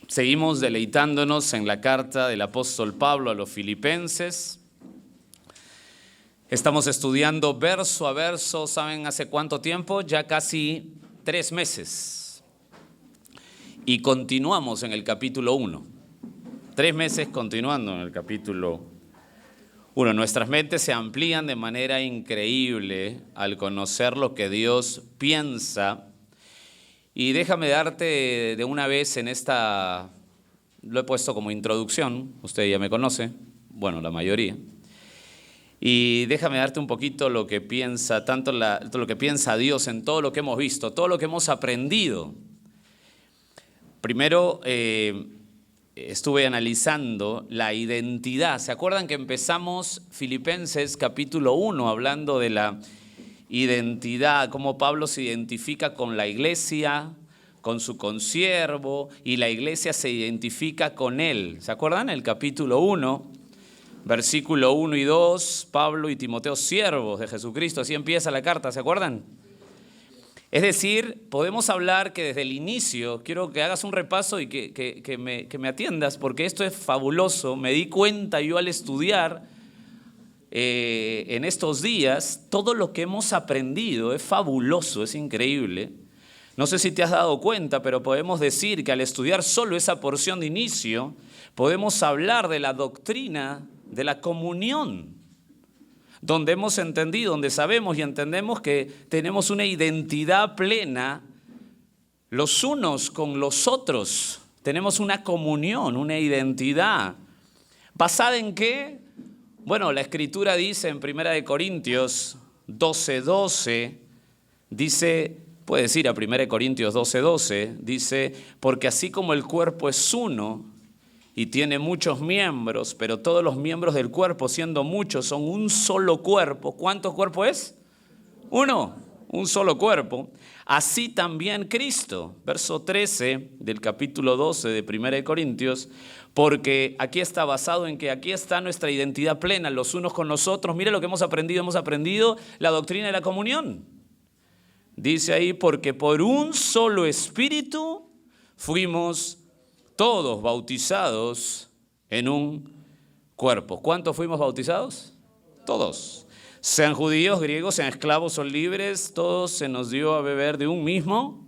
Seguimos deleitándonos en la carta del apóstol Pablo a los Filipenses. Estamos estudiando verso a verso, ¿saben hace cuánto tiempo? Ya casi 3 meses. Y continuamos en el capítulo 1. 3 meses continuando en el capítulo 1. Nuestras mentes se amplían de manera increíble al conocer lo que Dios piensa. Y déjame darte de una vez en esta, lo he puesto como introducción, usted ya me conoce, bueno, la mayoría. Y déjame darte un poquito lo que piensa, todo lo que piensa Dios en todo lo que hemos visto, todo lo que hemos aprendido. Primero, estuve analizando la identidad. ¿Se acuerdan que empezamos Filipenses capítulo 1 hablando de la identidad, cómo Pablo se identifica con la iglesia, con su consiervo, y la iglesia se identifica con él? ¿Se acuerdan? El capítulo 1, versículo 1 y 2, Pablo y Timoteo, siervos de Jesucristo, así empieza la carta, ¿se acuerdan? Es decir, podemos hablar que desde el inicio, quiero que hagas un repaso y que me atiendas, porque esto es fabuloso. Me di cuenta yo al estudiar en estos días, todo lo que hemos aprendido es fabuloso, es increíble. No sé si te has dado cuenta, pero podemos decir que al estudiar solo esa porción de inicio, podemos hablar de la doctrina de la comunión, donde hemos entendido, donde sabemos y entendemos que tenemos una identidad plena los unos con los otros. Tenemos una comunión, una identidad. ¿Basada en qué? Bueno, la Escritura dice en 1 Corintios 12:12, dice, puedes ir a 1 Corintios 12:12, dice, porque así como el cuerpo es uno y tiene muchos miembros, pero todos los miembros del cuerpo, siendo muchos, son un solo cuerpo. ¿Cuántos cuerpos es? Uno, un solo cuerpo. Así también Cristo, verso 13 del capítulo 12 de 1 Corintios, porque aquí está basado en que aquí está nuestra identidad plena, los unos con los otros. Mire lo que hemos aprendido la doctrina de la comunión. Dice ahí, porque por un solo espíritu fuimos todos bautizados en un cuerpo. ¿Cuántos fuimos bautizados? Todos. Sean judíos, griegos, sean esclavos o libres, todos se nos dio a beber de un mismo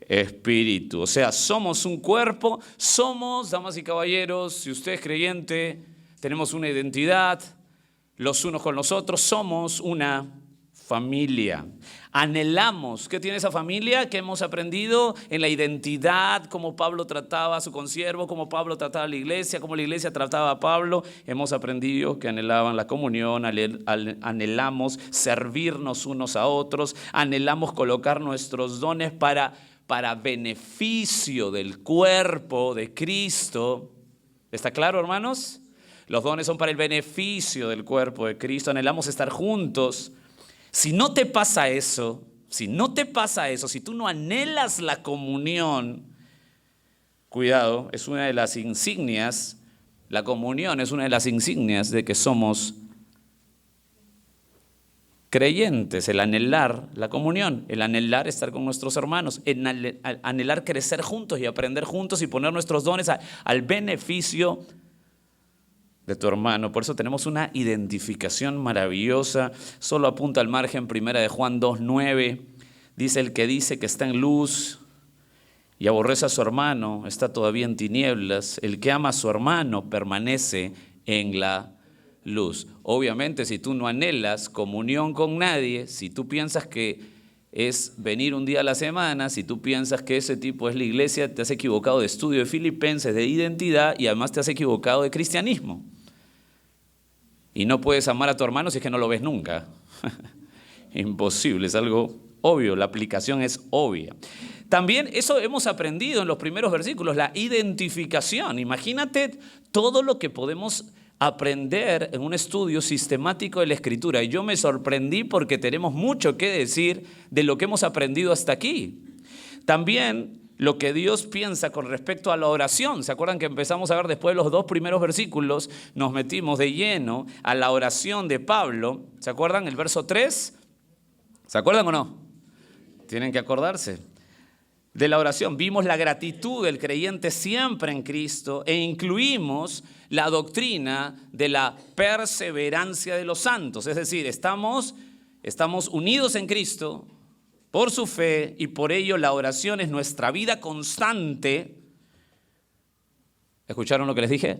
espíritu. O sea, somos un cuerpo, somos, damas y caballeros, si usted es creyente, tenemos una identidad, los unos con los otros, somos una familia. Anhelamos. ¿Qué tiene esa familia? Que hemos aprendido en la identidad, cómo Pablo trataba a su consiervo, cómo Pablo trataba a la iglesia, cómo la iglesia trataba a Pablo. Hemos aprendido que anhelaban la comunión, anhelamos servirnos unos a otros, anhelamos colocar nuestros dones para beneficio del cuerpo de Cristo. ¿Está claro, hermanos? Los dones son para el beneficio del cuerpo de Cristo. Anhelamos estar juntos. Si no te pasa eso, si tú no anhelas la comunión, cuidado, es una de las insignias, la comunión es una de las insignias de que somos creyentes, el anhelar la comunión, el anhelar estar con nuestros hermanos, el anhelar crecer juntos y aprender juntos y poner nuestros dones al beneficio de tu hermano. Por eso tenemos una identificación maravillosa. Solo apunta al margen 1 Juan 2:9. Dice, el que dice que está en luz y aborrece a su hermano está todavía en tinieblas. El que ama a su hermano permanece en la luz. Obviamente, si tú no anhelas comunión con nadie, si tú piensas que es venir un día a la semana, si tú piensas que ese tipo es la iglesia, te has equivocado de estudio de Filipenses, de identidad, y además te has equivocado de cristianismo. Y no puedes amar a tu hermano si es que no lo ves nunca. Imposible, es algo obvio, la aplicación es obvia. También eso hemos aprendido en los primeros versículos, la identificación. Imagínate todo lo que podemos aprender en un estudio sistemático de la Escritura. Y yo me sorprendí porque tenemos mucho que decir de lo que hemos aprendido hasta aquí. También lo que Dios piensa con respecto a la oración. ¿Se acuerdan que empezamos a ver después de los 2 primeros versículos? Nos metimos de lleno a la oración de Pablo. ¿Se acuerdan? El verso 3. ¿Se acuerdan o no? Tienen que acordarse. de la oración. Vimos la gratitud del creyente siempre en Cristo e incluimos la doctrina de la perseverancia de los santos. Es decir, estamos unidos en Cristo por su fe y por ello la oración es nuestra vida constante. ¿Escucharon lo que les dije?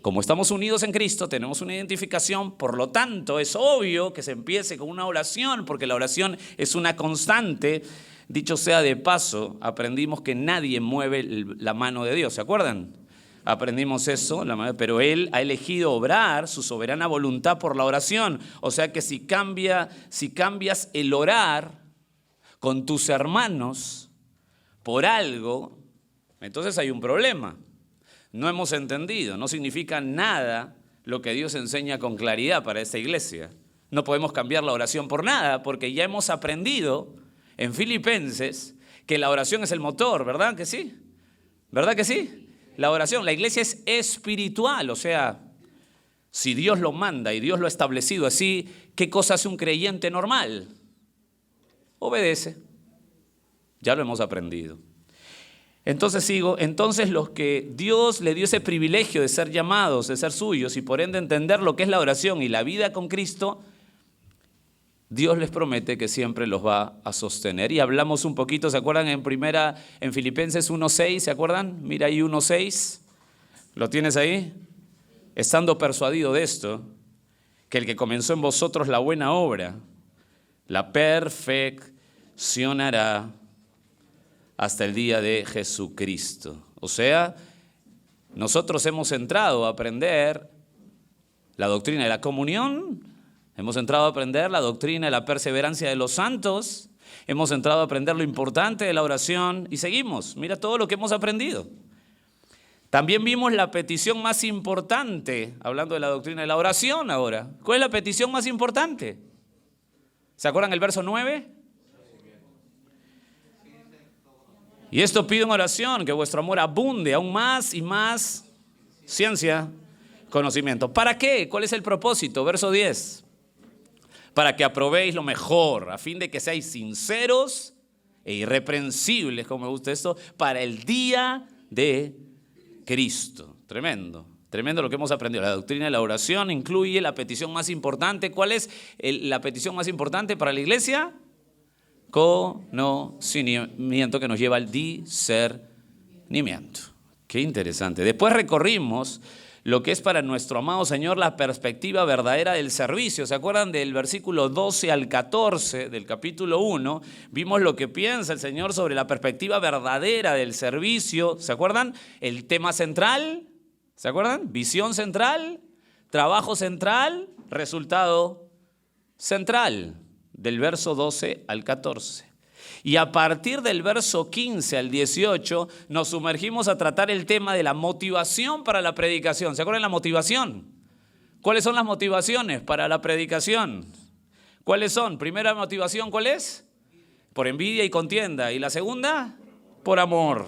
Como estamos unidos en Cristo, tenemos una identificación, por lo tanto es obvio que se empiece con una oración, porque la oración es una constante. Dicho sea de paso, aprendimos que nadie mueve la mano de Dios, ¿se acuerdan? Aprendimos eso, pero Él ha elegido obrar su soberana voluntad por la oración. O sea que si cambias el orar con tus hermanos por algo, entonces hay un problema. No hemos entendido, no significa nada lo que Dios enseña con claridad para esta iglesia. No podemos cambiar la oración por nada, porque ya hemos aprendido en Filipenses que la oración es el motor, ¿verdad que sí? ¿Verdad que sí? La oración, la iglesia es espiritual, o sea, si Dios lo manda y Dios lo ha establecido así, ¿qué cosa hace un creyente normal? Obedece. Ya lo hemos aprendido. Entonces los que Dios le dio ese privilegio de ser llamados, de ser suyos y por ende entender lo que es la oración y la vida con Cristo, Dios les promete que siempre los va a sostener. Y hablamos un poquito, ¿se acuerdan? En Filipenses 1:6, ¿se acuerdan? Mira ahí 1:6, ¿lo tienes ahí? Estando persuadido de esto, que el que comenzó en vosotros la buena obra, la perfeccionará hasta el día de Jesucristo. O sea, nosotros hemos entrado a aprender la doctrina de la comunión, hemos entrado a aprender la doctrina de la perseverancia de los santos, hemos entrado a aprender lo importante de la oración y seguimos. Mira todo lo que hemos aprendido. También vimos la petición más importante, hablando de la doctrina de la oración ahora. ¿Cuál es la petición más importante? ¿Se acuerdan el verso 9? Y esto pido en oración, que vuestro amor abunde aún más y más ciencia, conocimiento. ¿Para qué? ¿Cuál es el propósito? Verso 10. Para que aprobéis lo mejor, a fin de que seáis sinceros e irreprensibles, como me gusta esto, para el día de Cristo. Tremendo, tremendo lo que hemos aprendido. La doctrina de la oración incluye la petición más importante. ¿Cuál es la petición más importante para la iglesia? Conocimiento, que nos lleva al discernimiento. Qué interesante. Después recorrimos lo que es para nuestro amado Señor la perspectiva verdadera del servicio. ¿Se acuerdan del versículo 12 al 14 del capítulo 1? Vimos lo que piensa el Señor sobre la perspectiva verdadera del servicio. ¿Se acuerdan? El tema central, ¿se acuerdan? Visión central, trabajo central, resultado central. Del verso 12 al 14. Y a partir del verso 15 al 18 nos sumergimos a tratar el tema de la motivación para la predicación. ¿Se acuerdan de la motivación? ¿Cuáles son las motivaciones para la predicación? ¿Cuáles son? Primera motivación, ¿cuál es? Por envidia y contienda. ¿Y la segunda? Por amor.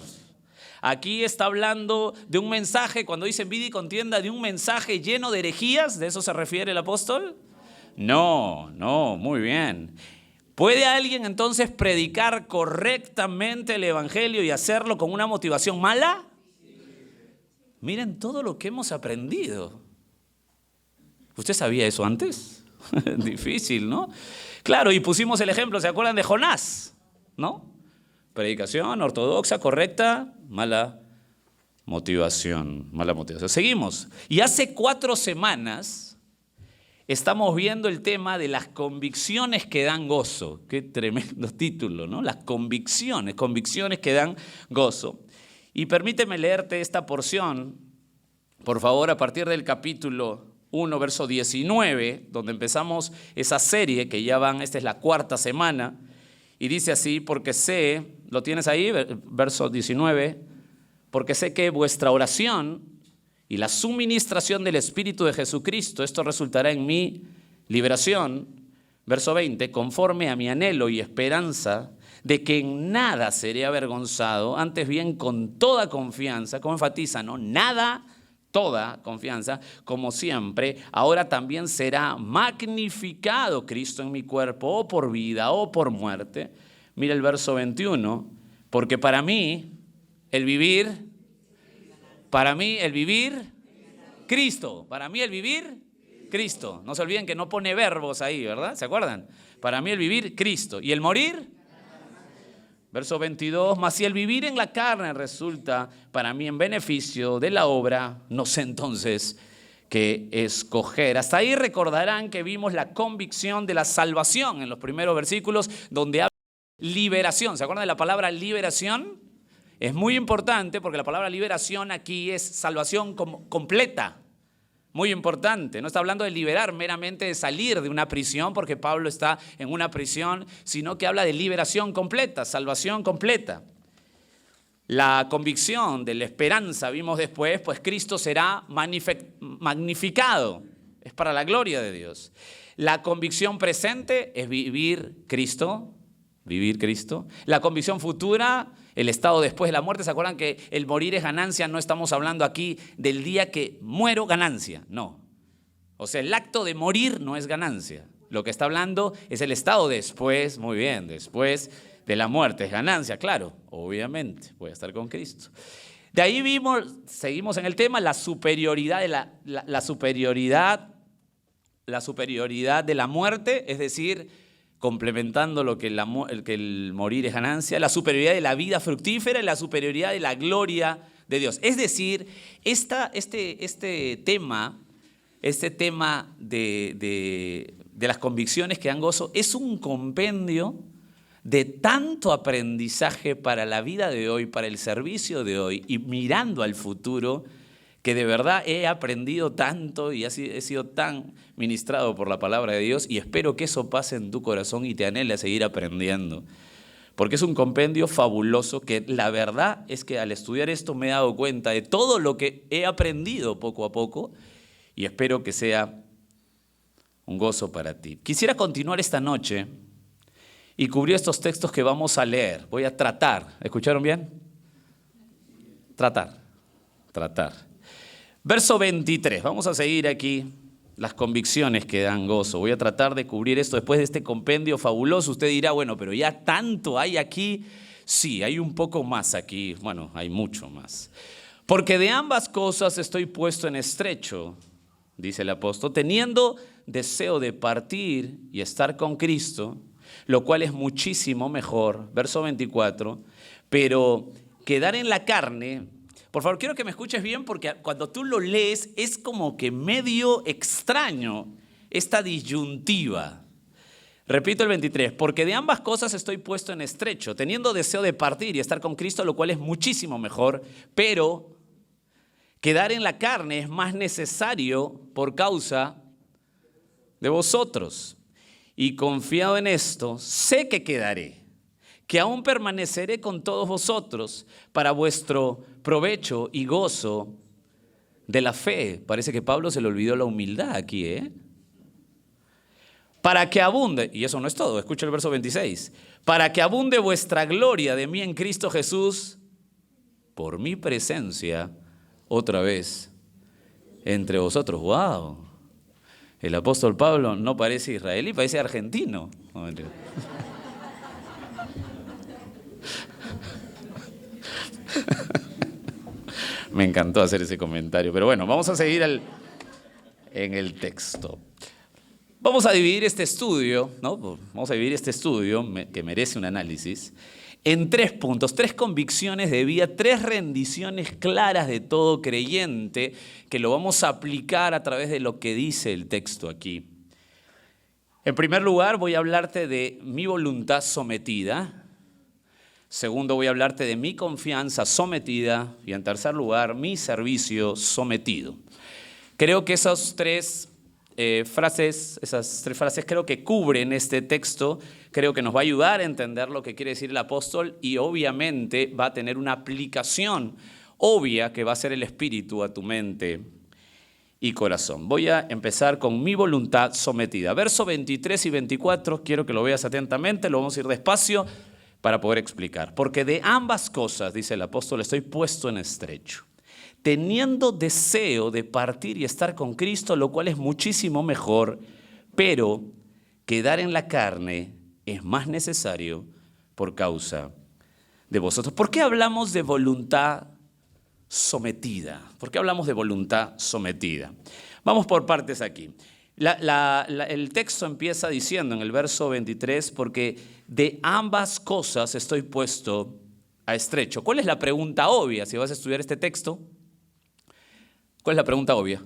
Aquí está hablando de un mensaje, cuando dice envidia y contienda, de un mensaje lleno de herejías. ¿De eso se refiere el apóstol? No, muy bien. ¿Puede alguien entonces predicar correctamente el evangelio y hacerlo con una motivación mala? Miren todo lo que hemos aprendido. ¿Usted sabía eso antes? Difícil, ¿no? Claro, y pusimos el ejemplo, ¿se acuerdan de Jonás? ¿No? Predicación ortodoxa, correcta, mala motivación. Seguimos. Y hace 4 semanas estamos viendo el tema de las convicciones que dan gozo. Qué tremendo título, ¿no? Las convicciones que dan gozo. Y permíteme leerte esta porción, por favor, a partir del capítulo 1, verso 19, donde empezamos esa serie que ya esta es la 4ª semana, y dice así: porque sé, ¿lo tienes ahí? Verso 19, porque sé que vuestra oración y la suministración del Espíritu de Jesucristo, esto resultará en mi liberación. Verso 20, conforme a mi anhelo y esperanza de que en nada seré avergonzado, antes bien con toda confianza, como enfatiza, ¿no? Nada, toda confianza, como siempre, ahora también será magnificado Cristo en mi cuerpo, o por vida o por muerte. Mira el verso 21, Porque para mí, el vivir, Cristo. Para mí el vivir, Cristo. No se olviden que no pone verbos ahí, ¿verdad? ¿Se acuerdan? Para mí el vivir, Cristo. ¿Y el morir? Verso 22, mas si el vivir en la carne resulta para mí en beneficio de la obra, no sé entonces qué escoger. Hasta ahí recordarán que vimos la convicción de la salvación en los primeros versículos donde habla de liberación. ¿Se acuerdan de la palabra liberación? Es muy importante porque la palabra liberación aquí es salvación completa. Muy importante, no está hablando de liberar meramente de salir de una prisión porque Pablo está en una prisión, sino que habla de liberación completa, salvación completa. La convicción de la esperanza, vimos después, pues Cristo será magnificado, es para la gloria de Dios. La convicción presente es vivir Cristo. La convicción futura, el estado después de la muerte. ¿Se acuerdan que el morir es ganancia? No estamos hablando aquí del día que muero, ganancia, no. O sea, el acto de morir no es ganancia. Lo que está hablando es el estado después, muy bien, después de la muerte. Es ganancia, claro, obviamente, voy a estar con Cristo. De ahí seguimos en el tema, la superioridad de la muerte, es decir, complementando lo que el morir es ganancia, la superioridad de la vida fructífera y la superioridad de la gloria de Dios. Es decir, este tema de las convicciones que dan gozo es un compendio de tanto aprendizaje para la vida de hoy, para el servicio de hoy y mirando al futuro, que de verdad he aprendido tanto y he sido tan ministrado por la palabra de Dios y espero que eso pase en tu corazón y te anhele a seguir aprendiendo. Porque es un compendio fabuloso que la verdad es que al estudiar esto me he dado cuenta de todo lo que he aprendido poco a poco y espero que sea un gozo para ti. Quisiera continuar esta noche y cubrir estos textos que vamos a leer. Voy a tratar. ¿Escucharon bien? Tratar. Verso 23, vamos a seguir aquí las convicciones que dan gozo. Voy a tratar de cubrir esto después de este compendio fabuloso. Usted dirá, bueno, pero ya tanto hay aquí. Sí, hay un poco más aquí. Bueno, hay mucho más. Porque de ambas cosas estoy puesto en estrecho, dice el apóstol, teniendo deseo de partir y estar con Cristo, lo cual es muchísimo mejor. Verso 24, pero quedar en la carne. Por favor, quiero que me escuches bien porque cuando tú lo lees es como que medio extraño esta disyuntiva. Repito el 23, porque de ambas cosas estoy puesto en estrecho, teniendo deseo de partir y estar con Cristo, lo cual es muchísimo mejor, pero quedar en la carne es más necesario por causa de vosotros. Y confiado en esto, sé que quedaré, que aún permaneceré con todos vosotros para vuestro provecho y gozo de la fe. Parece que Pablo se le olvidó la humildad aquí, Para que abunde, y eso no es todo, escucha el verso 26, para que abunde vuestra gloria de mí en Cristo Jesús, por mi presencia otra vez entre vosotros. ¡Wow! El apóstol Pablo no parece israelí, parece argentino. No, mentira. Me encantó hacer ese comentario, pero bueno, vamos a seguir en el texto. Vamos a dividir este estudio, ¿no? Vamos a dividir este estudio, que merece un análisis, en 3 puntos, 3 convicciones de vida, 3 rendiciones claras de todo creyente, que lo vamos a aplicar a través de lo que dice el texto aquí. En primer lugar, voy a hablarte de mi voluntad sometida. Segundo, voy a hablarte de mi confianza sometida. Y en tercer lugar, mi servicio sometido. Creo que esas tres frases creo que cubren este texto. Creo que nos va a ayudar a entender lo que quiere decir el apóstol y obviamente va a tener una aplicación obvia que va a ser el Espíritu a tu mente y corazón. Voy a empezar con mi voluntad sometida. Verso 23 y 24, quiero que lo veas atentamente, lo vamos a ir despacio para poder explicar. Porque de ambas cosas, dice el apóstol, estoy puesto en estrecho, teniendo deseo de partir y estar con Cristo, lo cual es muchísimo mejor, pero quedar en la carne es más necesario por causa de vosotros. ¿Por qué hablamos de voluntad sometida? ¿Por qué hablamos de voluntad sometida? Vamos por partes aquí. El texto empieza diciendo en el verso 23, porque de ambas cosas estoy puesto a estrecho. ¿Cuál es la pregunta obvia si vas a estudiar este texto? ¿Cuál es la pregunta obvia?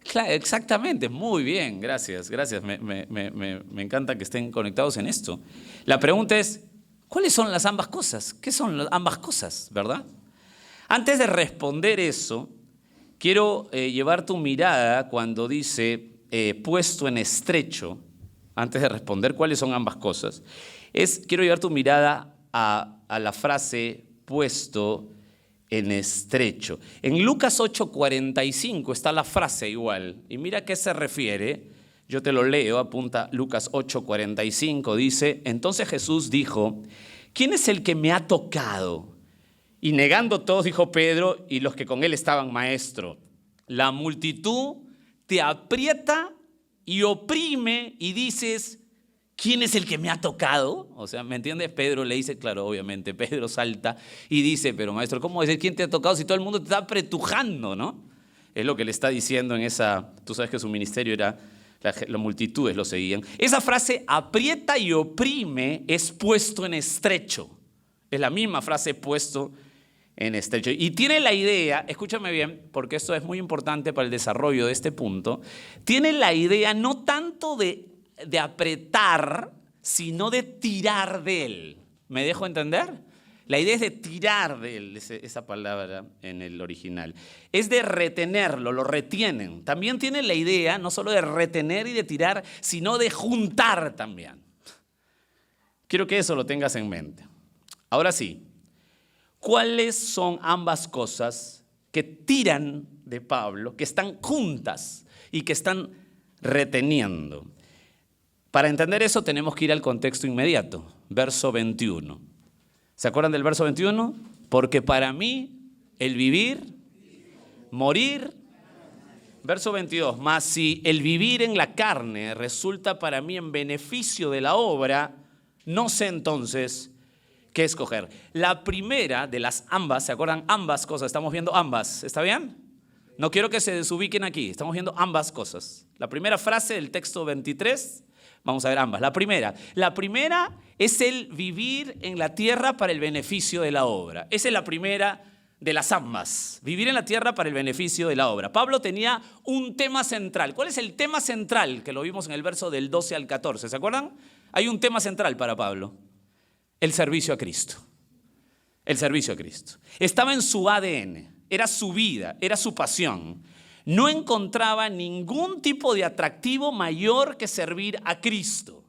Claro, exactamente, muy bien, gracias. Me encanta que estén conectados en esto. La pregunta es, ¿cuáles son las ambas cosas? ¿Qué son las ambas cosas, verdad? Antes de responder eso, quiero llevar tu mirada cuando dice puesto en estrecho, antes de responder cuáles son ambas cosas, quiero llevar tu mirada a la frase puesto en estrecho. En Lucas 8:45 está la frase igual, y mira a qué se refiere. Yo te lo leo, apunta Lucas 8:45, dice, entonces Jesús dijo, ¿quién es el que me ha tocado? Y negando todos, dijo Pedro y los que con él estaban, maestro, la multitud te aprieta y oprime y dices, ¿quién es el que me ha tocado? O sea, ¿me entiendes? Pedro le dice, claro, obviamente, Pedro salta y dice, pero maestro, ¿cómo decir quién te ha tocado si todo el mundo te está apretujando, no? Es lo que le está diciendo en esa, tú sabes que su ministerio era, las multitudes lo seguían. Esa frase, aprieta y oprime, es puesto en estrecho. Es la misma frase, puesto en estrecho. Y tiene la idea, escúchame bien, porque esto es muy importante para el desarrollo de este punto, tiene la idea no tanto de apretar, sino de tirar de él. ¿Me dejo entender? La idea es de tirar de él, esa palabra en el original. Es de retenerlo, lo retienen. También tiene la idea no solo de retener y de tirar, sino de juntar también. Quiero que eso lo tengas en mente. Ahora sí, ¿cuáles son ambas cosas que tiran de Pablo, que están juntas y que están reteniendo? Para entender eso tenemos que ir al contexto inmediato, verso 21. ¿Se acuerdan del verso 21? Porque para mí el vivir, morir. Verso 22, mas si el vivir en la carne resulta para mí en beneficio de la obra, no sé entonces qué escoger. La primera de las ambas, ¿se acuerdan? Ambas cosas, estamos viendo ambas, ¿está bien? No quiero que se desubiquen aquí, estamos viendo ambas cosas. La primera frase del texto 23, vamos a ver ambas. La primera es el vivir en la tierra para el beneficio de la obra. Esa es la primera de las ambas. Vivir en la tierra para el beneficio de la obra. Pablo tenía un tema central. ¿Cuál es el tema central? Que lo vimos en el verso del 12 al 14. ¿Se acuerdan? Hay un tema central para Pablo. El servicio a Cristo. El servicio a Cristo. Estaba en su ADN. Era su vida, era su pasión. No encontraba ningún tipo de atractivo mayor que servir a Cristo.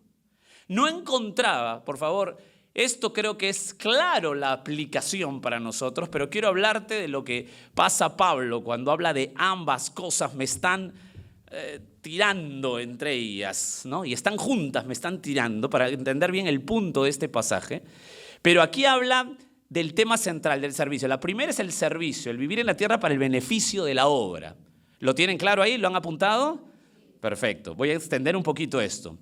No encontraba, por favor, esto creo que es claro la aplicación para nosotros, pero quiero hablarte de lo que pasa Pablo cuando habla de ambas cosas, me están tirando entre ellas, ¿no? Y están juntas, me están tirando, para entender bien el punto de este pasaje. Pero aquí habla del tema central del servicio. La primera es el servicio, el vivir en la tierra para el beneficio de la obra. ¿Lo tienen claro ahí? ¿Lo han apuntado? Perfecto. Voy a extender un poquito esto.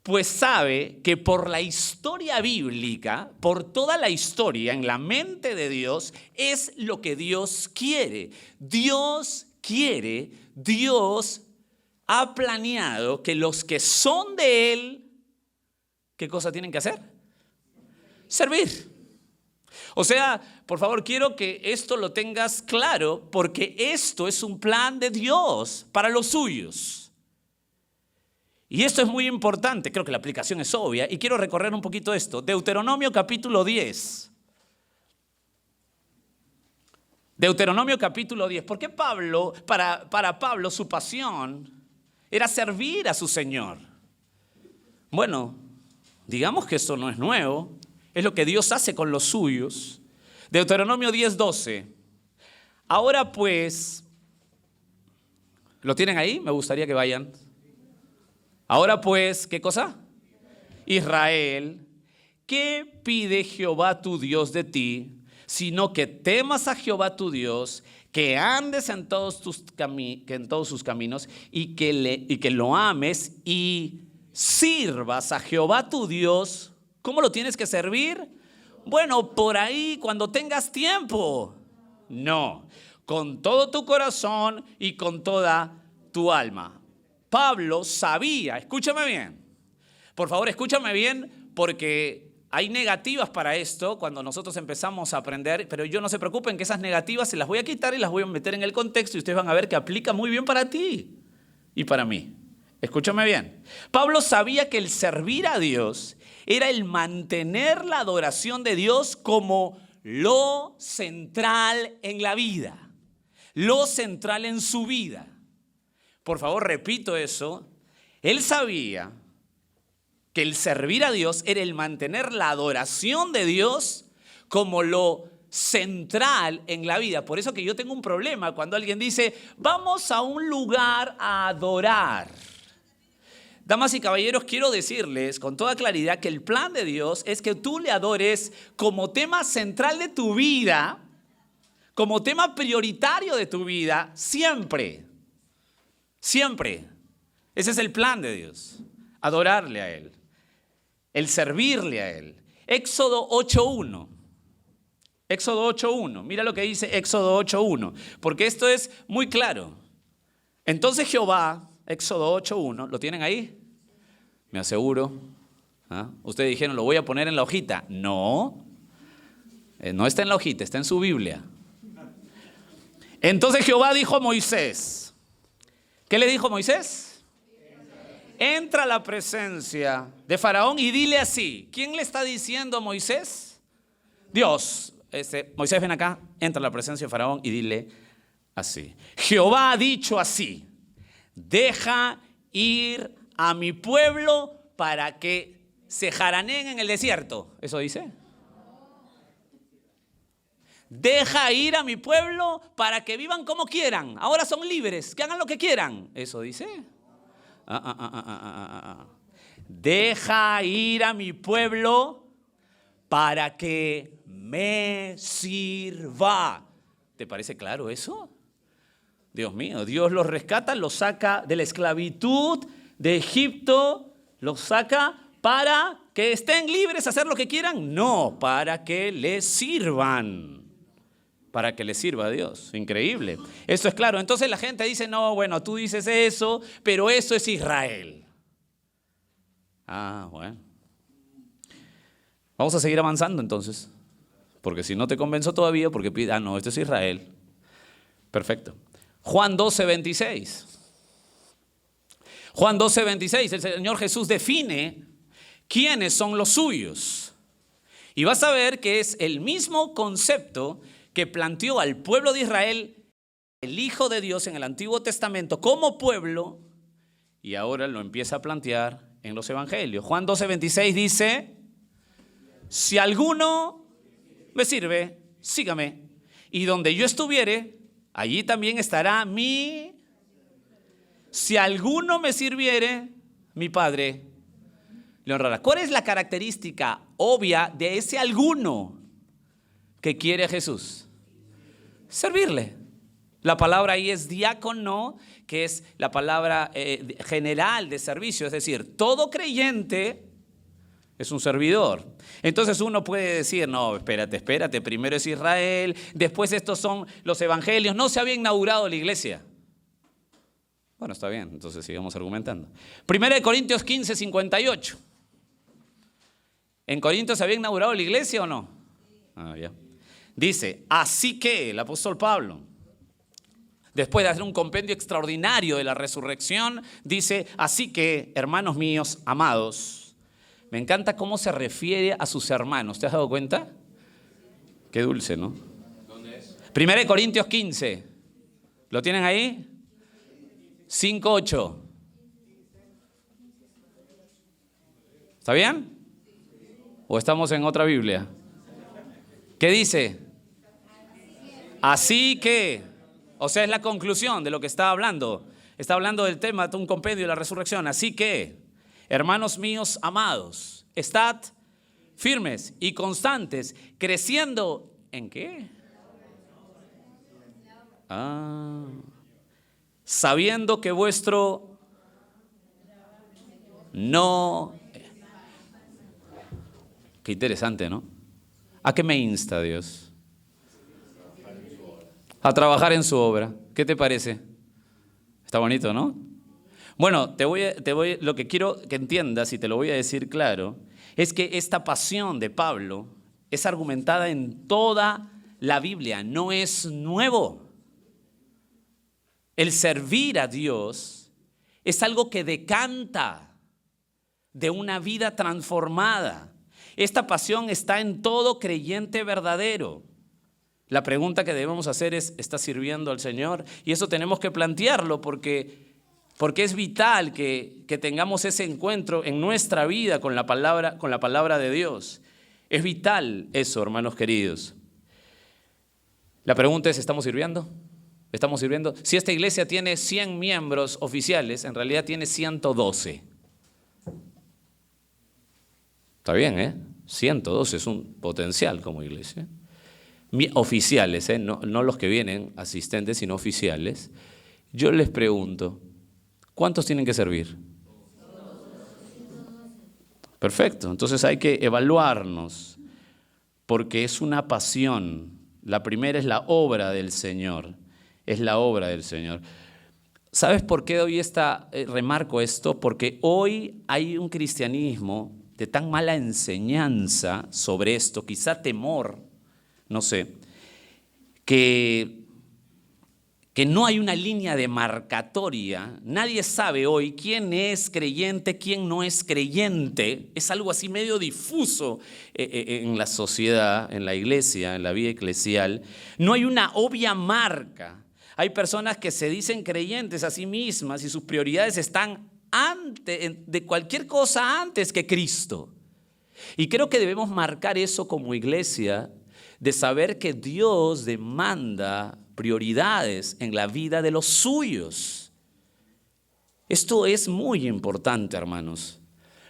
Pues sabe que por la historia bíblica, por toda la historia en la mente de Dios, es lo que Dios quiere. Dios quiere, Dios ha planeado que los que son de Él, ¿qué cosa tienen que hacer? Servir. O sea, por favor, quiero que esto lo tengas claro, porque esto es un plan de Dios para los suyos. Y esto es muy importante, creo que la aplicación es obvia, y quiero recorrer un poquito esto. Deuteronomio capítulo 10. Deuteronomio capítulo 10. ¿Por qué Pablo, para Pablo, su pasión era servir a su Señor? Bueno, digamos que esto no es nuevo. Es lo que Dios hace con los suyos. Deuteronomio 10:12. Ahora pues, ¿lo tienen ahí? Me gustaría que vayan. Ahora pues, ¿qué cosa? Israel, ¿qué pide Jehová tu Dios de ti? Sino que temas a Jehová tu Dios, que andes en todos sus caminos y que lo ames y sirvas a Jehová tu Dios. ¿Cómo lo tienes que servir? Bueno, por ahí cuando tengas tiempo. No, con todo tu corazón y con toda tu alma. Pablo sabía, escúchame bien, por favor escúchame bien, porque hay negativas para esto cuando nosotros empezamos a aprender, pero no se preocupen que esas negativas se las voy a quitar y las voy a meter en el contexto y ustedes van a ver que aplica muy bien para ti y para mí. Escúchame bien. Pablo sabía que el servir a Dios era el mantener la adoración de Dios como lo central en la vida, lo central en su vida. Por favor, repito eso. Él sabía que el servir a Dios era el mantener la adoración de Dios como lo central en la vida. Por eso que yo tengo un problema cuando alguien dice, vamos a un lugar a adorar. Damas y caballeros, quiero decirles con toda claridad que el plan de Dios es que tú le adores como tema central de tu vida, como tema prioritario de tu vida, siempre. Siempre. Ese es el plan de Dios, adorarle a Él, el servirle a Él. Éxodo 8:1. Éxodo 8:1. Mira lo que dice Éxodo 8:1, porque esto es muy claro. Entonces Jehová, Éxodo 8:1, ¿lo tienen ahí? Me aseguro. ¿Ah? Ustedes dijeron, lo voy a poner en la hojita. No, no está en la hojita, está en su Biblia. Entonces Jehová dijo a Moisés. ¿Qué le dijo Moisés? Entra a la presencia de Faraón y dile así. ¿Quién le está diciendo a Moisés? Dios. Moisés, ven acá, entra a la presencia de Faraón y dile así. Jehová ha dicho así. Deja ir a mi pueblo para que se jaraneen en el desierto. ¿Eso dice? Deja ir a mi pueblo para que vivan como quieran. Ahora son libres, que hagan lo que quieran. ¿Eso dice? Deja ir a mi pueblo para que me sirva. ¿Te parece claro eso? Dios mío, Dios los rescata, los saca de la esclavitud de Egipto, los saca para que estén libres a hacer lo que quieran. No, para que les sirvan. Para que les sirva a Dios. Increíble. Esto es claro. Entonces la gente dice, no, bueno, tú dices eso, pero eso es Israel. Bueno. Vamos a seguir avanzando entonces. Porque si no te convenzo todavía, porque no, esto es Israel. Perfecto. Juan 12:26. Juan 12:26. El Señor Jesús define quiénes son los suyos. Y vas a ver que es el mismo concepto que planteó al pueblo de Israel el Hijo de Dios en el Antiguo Testamento como pueblo, y ahora lo empieza a plantear en los evangelios. Juan 12:26 dice, si alguno me sirve, sígame, y donde yo estuviere, allí también estará mi... Si alguno me sirviere, mi Padre le honrará. ¿Cuál es la característica obvia de ese alguno que quiere Jesús? Servirle. La palabra ahí es diácono, que es la palabra general de servicio, es decir, todo creyente es un servidor. Entonces uno puede decir, no, espérate, primero es Israel, después estos son los evangelios, no se había inaugurado la iglesia. Bueno, está bien, entonces sigamos argumentando. 1 Corintios 15:58. ¿En Corintios se había inaugurado la iglesia o no? Ya. Dice, así que el apóstol Pablo, después de hacer un compendio extraordinario de la resurrección, dice, así que, hermanos míos, amados, me encanta cómo se refiere a sus hermanos. ¿Te has dado cuenta? Qué dulce, ¿no? ¿Dónde es? 1 Corintios 15. ¿Lo tienen ahí? 5:8. ¿Está bien? ¿O estamos en otra Biblia? ¿Qué dice? Así que, o sea, es la conclusión de lo que está hablando. Está hablando del tema de un compendio de la resurrección. Así que, hermanos míos amados, estad firmes y constantes, creciendo ¿en qué? Sabiendo que vuestro no... Qué interesante, ¿no? ¿A qué me insta Dios? A trabajar en su obra. ¿Qué te parece? Está bonito, ¿no? Bueno, lo que quiero que entiendas, y te lo voy a decir claro, es que esta pasión de Pablo es argumentada en toda la Biblia, no es nuevo. El servir a Dios es algo que decanta de una vida transformada. Esta pasión está en todo creyente verdadero. La pregunta que debemos hacer es, ¿estás sirviendo al Señor? Y eso tenemos que plantearlo porque es vital que tengamos ese encuentro en nuestra vida con la palabra de Dios. Es vital eso, hermanos queridos. La pregunta es, ¿estamos sirviendo? ¿Estamos sirviendo? Si esta iglesia tiene 100 miembros oficiales, en realidad tiene 112. Está bien, ¿eh? 112 es un potencial como iglesia. Oficiales, no los que vienen, asistentes, sino oficiales. Yo les pregunto, ¿cuántos tienen que servir? Perfecto, entonces hay que evaluarnos, porque es una pasión. La primera es la obra del Señor, es la obra del Señor. ¿Sabes por qué hoy remarco esto? Porque hoy hay un cristianismo de tan mala enseñanza sobre esto, quizá temor, no sé, que no hay una línea demarcatoria. Nadie sabe hoy quién es creyente, quién no es creyente. Es algo así medio difuso en la sociedad, en la iglesia, en la vida eclesial. No hay una obvia marca. Hay personas que se dicen creyentes a sí mismas y sus prioridades están de cualquier cosa antes que Cristo. Y creo que debemos marcar eso como iglesia, de saber que Dios demanda prioridades en la vida de los suyos. Esto es muy importante, hermanos,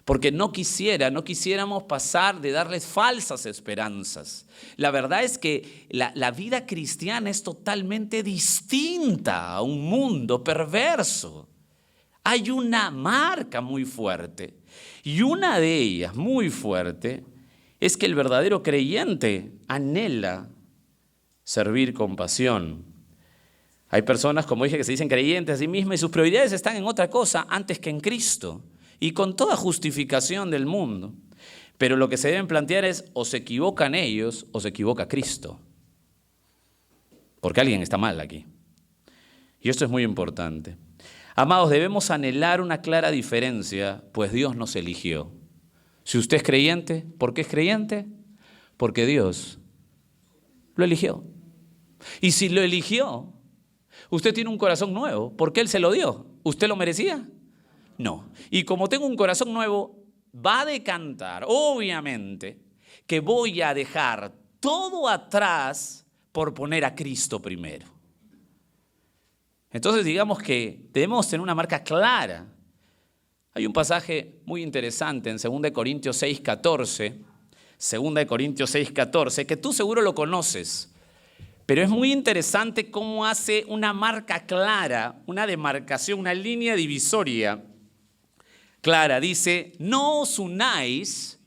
porque no quisiéramos pasar de darles falsas esperanzas. La verdad es que la vida cristiana es totalmente distinta a un mundo perverso. Hay una marca muy fuerte, y una de ellas muy fuerte es que el verdadero creyente anhela servir con pasión. Hay personas, como dije, que se dicen creyentes a sí mismas y sus prioridades están en otra cosa antes que en Cristo, y con toda justificación del mundo. Pero lo que se deben plantear es, o se equivocan ellos o se equivoca Cristo, porque alguien está mal aquí. Y esto es muy importante. Amados, debemos anhelar una clara diferencia, pues Dios nos eligió. Si usted es creyente, ¿por qué es creyente? Porque Dios lo eligió. Y si lo eligió, usted tiene un corazón nuevo, porque Él se lo dio. ¿Usted lo merecía? No. Y como tengo un corazón nuevo, va a decantar, obviamente, que voy a dejar todo atrás por poner a Cristo primero. Entonces digamos que debemos tener una marca clara. Hay un pasaje muy interesante en 2 Corintios 6:14, 2 Corintios 6:14, que tú seguro lo conoces, pero es muy interesante cómo hace una marca clara, una demarcación, una línea divisoria clara. Dice, no os unáis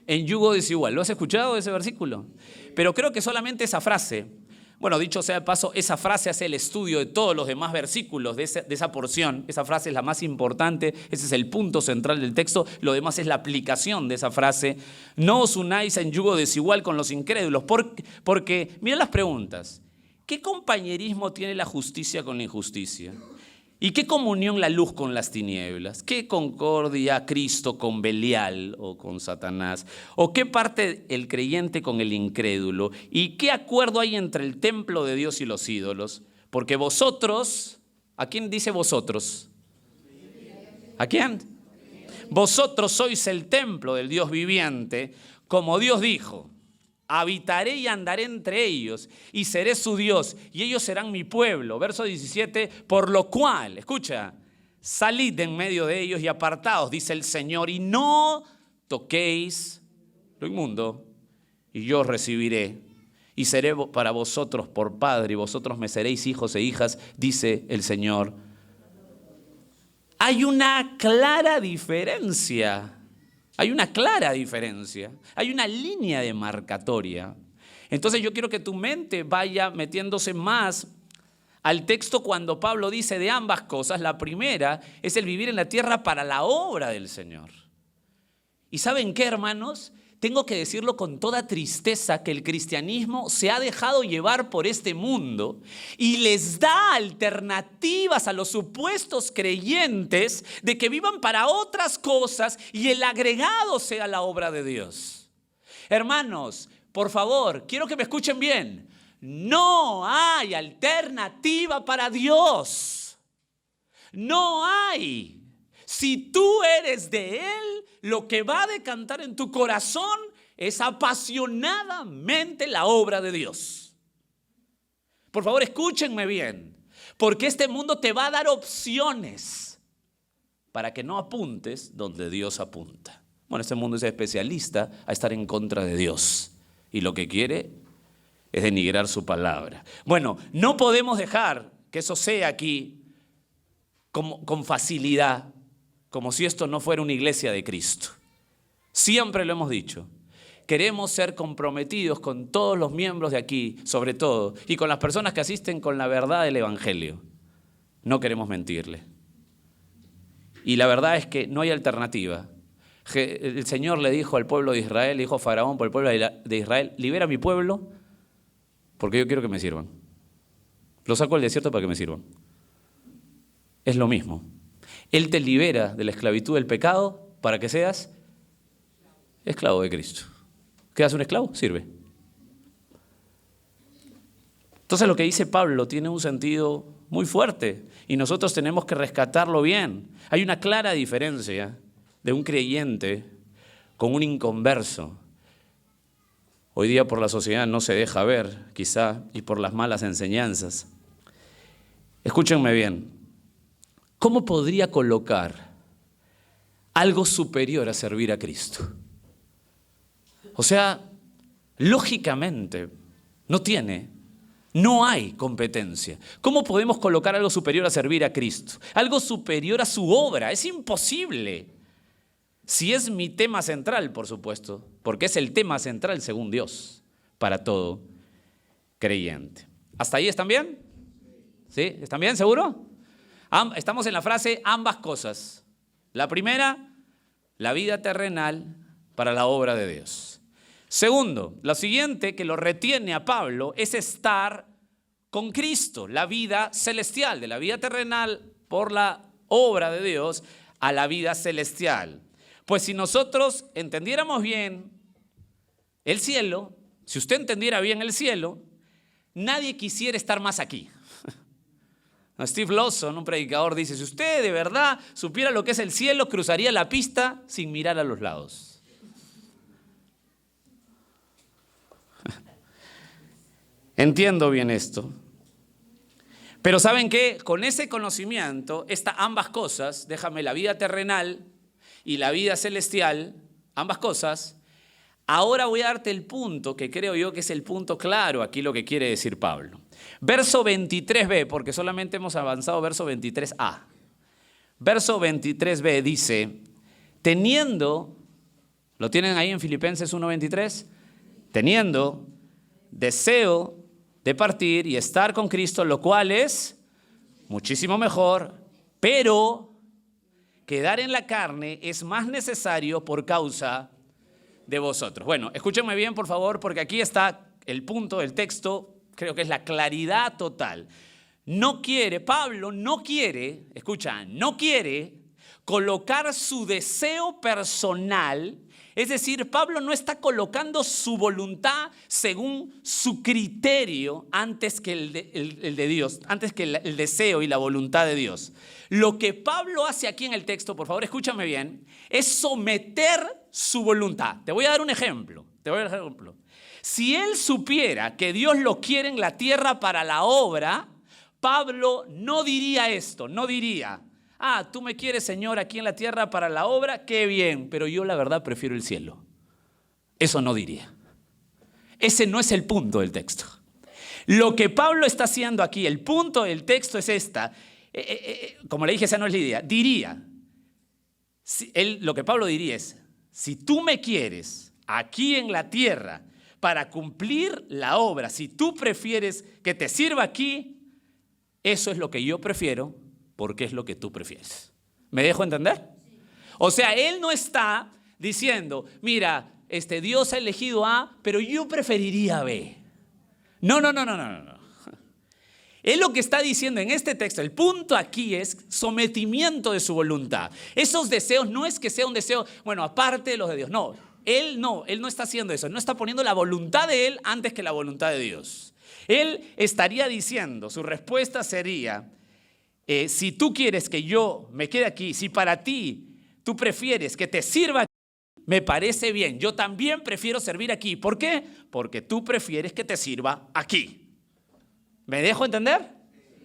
en yugo desigual. ¿Lo has escuchado ese versículo? Pero creo que solamente esa frase. Bueno, dicho sea de paso, esa frase hace el estudio de todos los demás versículos de esa porción. Esa frase es la más importante, ese es el punto central del texto. Lo demás es la aplicación de esa frase. No os unáis en yugo desigual con los incrédulos. Porque, mira las preguntas. ¿Qué compañerismo tiene la justicia con la injusticia? ¿Y qué comunión la luz con las tinieblas? ¿Qué concordia Cristo con Belial o con Satanás? ¿O qué parte el creyente con el incrédulo? ¿Y qué acuerdo hay entre el templo de Dios y los ídolos? Porque vosotros, ¿a quién dice vosotros? ¿A quién? Vosotros sois el templo del Dios viviente, como Dios dijo. Habitaré y andaré entre ellos y seré su Dios y ellos serán mi pueblo. Verso 17, por lo cual, escucha, salid de en medio de ellos y apartaos, dice el Señor, y no toquéis lo inmundo, y yo os recibiré y seré para vosotros por padre y vosotros me seréis hijos e hijas, dice el Señor. Hay una clara diferencia Hay una clara diferencia, hay una línea demarcatoria. Entonces yo quiero que tu mente vaya metiéndose más al texto cuando Pablo dice de ambas cosas. La primera es el vivir en la tierra para la obra del Señor. ¿Y saben qué, hermanos? Tengo que decirlo con toda tristeza que el cristianismo se ha dejado llevar por este mundo y les da alternativas a los supuestos creyentes de que vivan para otras cosas y el agregado sea la obra de Dios. Hermanos, por favor, quiero que me escuchen bien. No hay alternativa para Dios. No hay. Si tú eres de Él, lo que va a decantar en tu corazón es apasionadamente la obra de Dios. Por favor, escúchenme bien, porque este mundo te va a dar opciones para que no apuntes donde Dios apunta. Bueno, este mundo es especialista a estar en contra de Dios y lo que quiere es denigrar su palabra. Bueno, no podemos dejar que eso sea aquí con facilidad, como si esto no fuera una iglesia de Cristo. Siempre lo hemos dicho. Queremos ser comprometidos con todos los miembros de aquí, sobre todo, y con las personas que asisten con la verdad del Evangelio. No queremos mentirle. Y la verdad es que no hay alternativa. El Señor le dijo al pueblo de Israel, le dijo a Faraón por el pueblo de Israel, libera a mi pueblo porque yo quiero que me sirvan. Lo saco del desierto para que me sirvan. Es lo mismo. Él te libera de la esclavitud del pecado para que seas esclavo de Cristo. ¿Quedas un esclavo? Sirve. Entonces lo que dice Pablo tiene un sentido muy fuerte y nosotros tenemos que rescatarlo bien. Hay una clara diferencia de un creyente con un inconverso. Hoy día por la sociedad no se deja ver, quizá, y por las malas enseñanzas. Escúchenme bien. ¿Cómo podría colocar algo superior a servir a Cristo? O sea, lógicamente, no hay competencia. ¿Cómo podemos colocar algo superior a servir a Cristo? Algo superior a su obra. Es imposible. Si es mi tema central, por supuesto, porque es el tema central según Dios para todo creyente. ¿Hasta ahí están bien? ¿Sí? ¿Están bien, seguro? Estamos en la frase ambas cosas. La primera, la vida terrenal para la obra de Dios. Segundo, lo siguiente que lo retiene a Pablo es estar con Cristo, la vida celestial, de la vida terrenal por la obra de Dios a la vida celestial. Pues si nosotros entendiéramos bien el cielo, si usted entendiera bien el cielo, nadie quisiera estar más aquí. Steve Lawson, un predicador, dice, si usted de verdad supiera lo que es el cielo, cruzaría la pista sin mirar a los lados. Entiendo bien esto. Pero ¿saben qué? Con ese conocimiento, ambas cosas, déjame la vida terrenal y la vida celestial, ambas cosas, ahora voy a darte el punto que creo yo que es el punto claro aquí lo que quiere decir Pablo. Verso 23b, porque solamente hemos avanzado verso 23a. Verso 23b dice, teniendo, ¿lo tienen ahí en Filipenses 1:23? Teniendo deseo de partir y estar con Cristo, lo cual es muchísimo mejor, pero quedar en la carne es más necesario por causa de vosotros. Bueno, escúchenme bien, por favor, porque aquí está el punto del texto, creo que es la claridad total. Pablo no quiere colocar su deseo personal, es decir, Pablo no está colocando su voluntad según su criterio antes que el de Dios, antes que el deseo y la voluntad de Dios. Lo que Pablo hace aquí en el texto, por favor, escúchame bien, es someter su voluntad. Te voy a dar un ejemplo. Si él supiera que Dios lo quiere en la tierra para la obra, Pablo no diría esto, no diría, tú me quieres, Señor, aquí en la tierra para la obra, qué bien, pero yo la verdad prefiero el cielo. Eso no diría. Ese no es el punto del texto. Lo que Pablo está haciendo aquí, el punto del texto es esta. Como le dije, esa no es la idea. Lo que Pablo diría es, si tú me quieres aquí en la tierra para cumplir la obra, si tú prefieres que te sirva aquí, eso es lo que yo prefiero porque es lo que tú prefieres. ¿Me dejo entender? O sea, él no está diciendo, mira, Dios ha elegido A, pero yo preferiría B. No. Él lo que está diciendo en este texto, el punto aquí es sometimiento de su voluntad. Esos deseos no es que sea un deseo, bueno, aparte de los de Dios. No, él no está haciendo eso. No está poniendo la voluntad de él antes que la voluntad de Dios. Él estaría diciendo, su respuesta sería, si tú quieres que yo me quede aquí, si para ti tú prefieres que te sirva aquí, me parece bien. Yo también prefiero servir aquí. ¿Por qué? Porque tú prefieres que te sirva aquí. ¿Me dejo entender?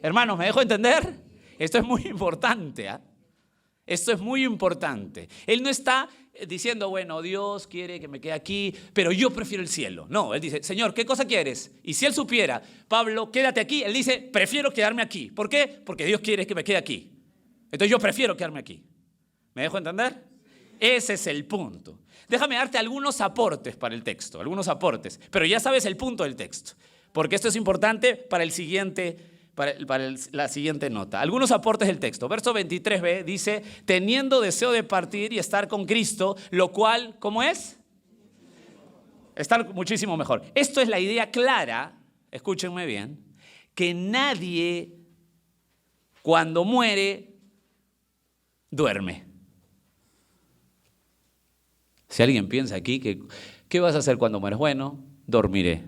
Hermanos, ¿me dejo entender? Esto es muy importante, ¿eh? Esto es muy importante. Él no está diciendo, bueno, Dios quiere que me quede aquí, pero yo prefiero el cielo. No, él dice, Señor, ¿qué cosa quieres? Y si él supiera, Pablo, quédate aquí, él dice, prefiero quedarme aquí. ¿Por qué? Porque Dios quiere que me quede aquí. Entonces yo prefiero quedarme aquí. ¿Me dejo entender? Ese es el punto. Déjame darte algunos aportes para el texto, algunos aportes, pero ya sabes el punto del texto, porque esto es importante para la siguiente nota. Algunos aportes del texto. Verso 23b dice, teniendo deseo de partir y estar con Cristo, lo cual, ¿cómo es? Estar muchísimo mejor. Esto es la idea clara, escúchenme bien, que nadie cuando muere duerme. Si alguien piensa aquí que, ¿qué vas a hacer cuando mueres? Bueno, dormiré.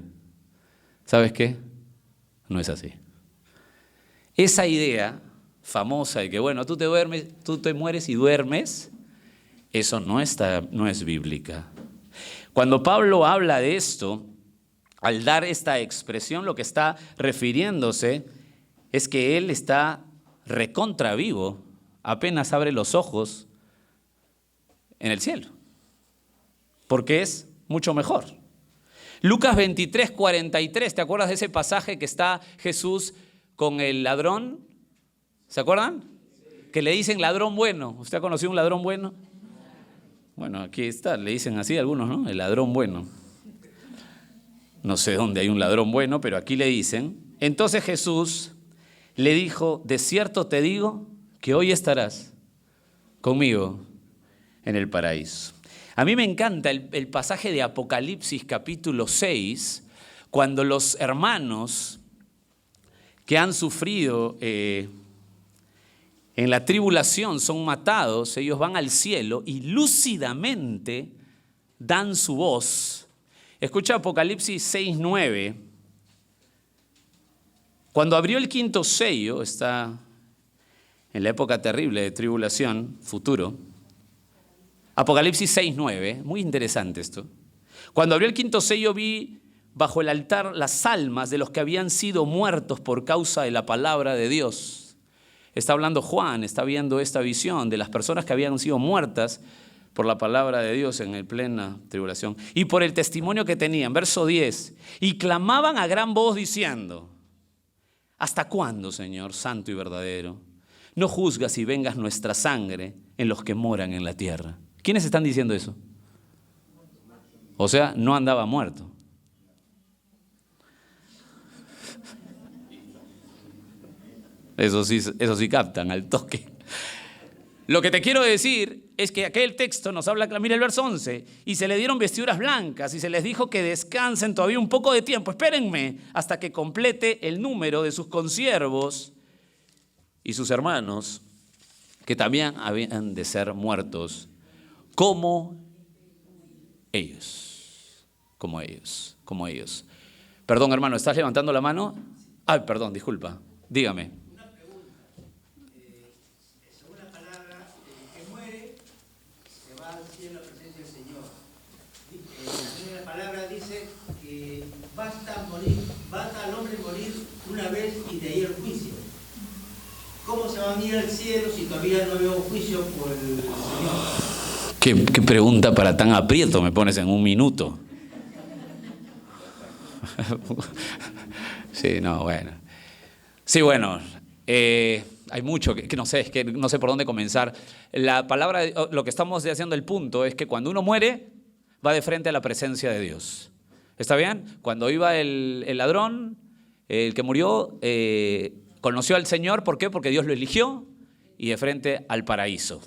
¿Sabes qué? No es así. Esa idea famosa de que, bueno, tú te mueres y duermes, eso no es bíblica. Cuando Pablo habla de esto, al dar esta expresión, lo que está refiriéndose es que él está recontra vivo, apenas abre los ojos en el cielo, porque es mucho mejor. Lucas 23, 43, ¿te acuerdas de ese pasaje que está Jesús con el ladrón? ¿Se acuerdan? Que le dicen ladrón bueno. ¿Usted ha conocido un ladrón bueno? Bueno, aquí está, le dicen así algunos, ¿no? El ladrón bueno. No sé dónde hay un ladrón bueno, pero aquí le dicen. Entonces Jesús le dijo, de cierto te digo que hoy estarás conmigo en el paraíso. A mí me encanta el pasaje de Apocalipsis capítulo 6, cuando los hermanos que han sufrido en la tribulación son matados, ellos van al cielo y lúcidamente dan su voz. Escucha Apocalipsis 6, 9. Cuando abrió el quinto sello, está en la época terrible de tribulación, futuro. Apocalipsis 6, 9, muy interesante esto. Cuando abrió el quinto sello vi bajo el altar las almas de los que habían sido muertos por causa de la palabra de Dios. Está hablando Juan, está viendo esta visión de las personas que habían sido muertas por la palabra de Dios en el plena tribulación y por el testimonio que tenían. Verso 10, y clamaban a gran voz diciendo, ¿hasta cuándo, Señor, santo y verdadero, no juzgas y vengas nuestra sangre en los que moran en la tierra? ¿Quiénes están diciendo eso? O sea, no andaba muerto. Eso sí captan al toque. Lo que te quiero decir es que aquel texto nos habla, mira el verso 11, y se le dieron vestiduras blancas y se les dijo que descansen todavía un poco de tiempo, espérenme hasta que complete el número de sus consiervos y sus hermanos, que también habían de ser muertos como ellos. Perdón, hermano, ¿estás levantando la mano? Ay, perdón, disculpa, dígame. Basta al hombre morir una vez y de ahí el juicio. ¿Cómo se va a ir al cielo si todavía no veo juicio por el Señor? ¿Qué pregunta para tan aprieto me pones en un minuto? Sí, no, bueno. Sí, bueno. hay mucho que no sé, es que no sé por dónde comenzar. La palabra, lo que estamos haciendo el punto es que cuando uno muere, va de frente a la presencia de Dios. ¿Está bien? Cuando iba el ladrón, el que murió, conoció al Señor. ¿Por qué? Porque Dios lo eligió y de frente al paraíso.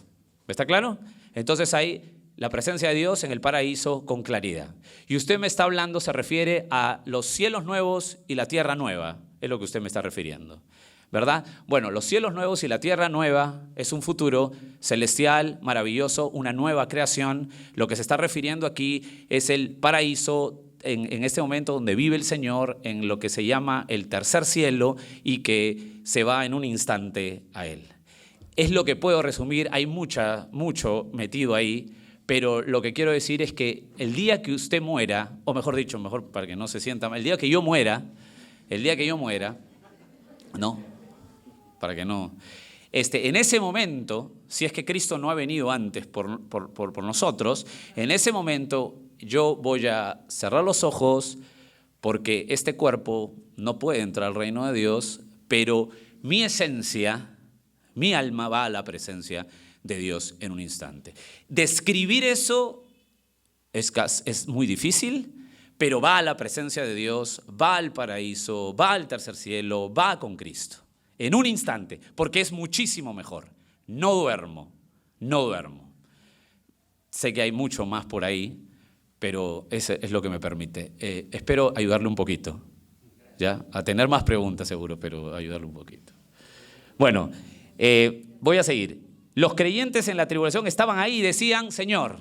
¿Está claro? Entonces hay la presencia de Dios en el paraíso con claridad. Y usted me está hablando, se refiere a los cielos nuevos y la tierra nueva. Es lo que usted me está refiriendo, ¿verdad? Bueno, los cielos nuevos y la tierra nueva es un futuro celestial, maravilloso, una nueva creación. Lo que se está refiriendo aquí es el paraíso en este momento donde vive el Señor, en lo que se llama el tercer cielo y que se va en un instante a Él. Es lo que puedo resumir, hay mucho metido ahí, pero lo que quiero decir es que el día que usted muera, o mejor dicho, mejor para que no se sienta mal, el día que yo muera, no, para que no, en ese momento, si es que Cristo no ha venido antes por nosotros, en ese momento yo voy a cerrar los ojos porque este cuerpo no puede entrar al reino de Dios, pero mi esencia, mi alma va a la presencia de Dios en un instante. Describir eso es muy difícil, pero va a la presencia de Dios, va al paraíso, va al tercer cielo, va con Cristo. En un instante, porque es muchísimo mejor. No duermo. Sé que hay mucho más por ahí, pero ese es lo que me permite. Espero ayudarle un poquito, ¿ya? A tener más preguntas seguro, pero ayudarle un poquito. Bueno, voy a seguir. Los creyentes en la tribulación estaban ahí y decían, Señor,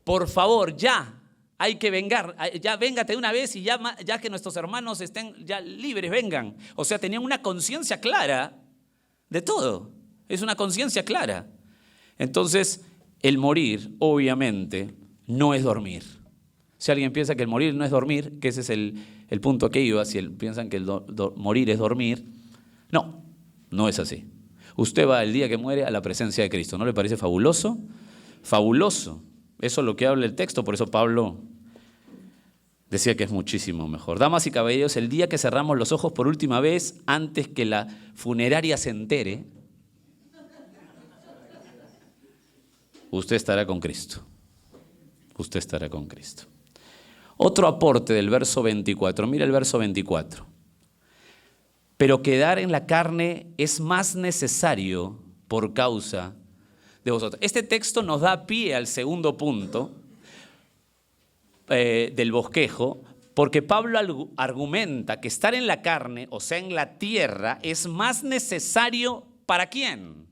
por favor, ya hay que vengar, ya véngate de una vez y ya que nuestros hermanos estén ya libres, vengan. O sea, tenían una conciencia clara de todo, es una conciencia clara. Entonces, el morir, obviamente, no es dormir. Si alguien piensa que el morir no es dormir, que ese es el punto que iba, si piensan que el morir es dormir, no es así. Usted va el día que muere a la presencia de Cristo. ¿No le parece fabuloso? Fabuloso. Eso es lo que habla el texto, por eso Pablo decía que es muchísimo mejor. Damas y caballeros, el día que cerramos los ojos por última vez, antes que la funeraria se entere, usted estará con Cristo. Usted estará con Cristo. Otro aporte del verso 24. Mira el verso 24. Pero quedar en la carne es más necesario por causa de vosotros. Este texto nos da pie al segundo punto del bosquejo, porque Pablo argumenta que estar en la carne, o sea, en la tierra, es más necesario ¿para quién?